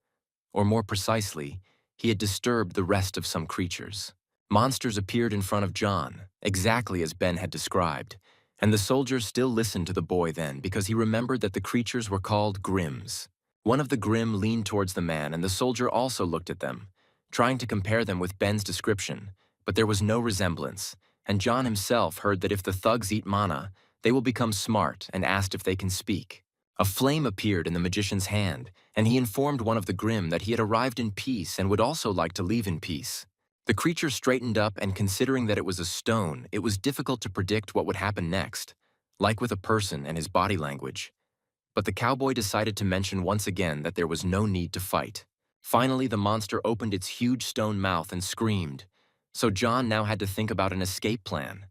Or more precisely, he had disturbed the rest of some creatures. Monsters appeared in front of John, exactly as Ben had described, and the soldier still listened to the boy then because he remembered that the creatures were called Grims. One of the Grim leaned towards the man, and the soldier also looked at them, trying to compare them with Ben's description, but there was no resemblance, and John himself heard that if the thugs eat mana, they will become smart, and asked if they can speak. A flame appeared in the magician's hand, and he informed one of the Grim that he had arrived in peace and would also like to leave in peace. The creature straightened up, and considering that it was a stone, it was difficult to predict what would happen next, like with a person and his body language. But the cowboy decided to mention once again that there was no need to fight. Finally, the monster opened its huge stone mouth and screamed, so John now had to think about an escape plan.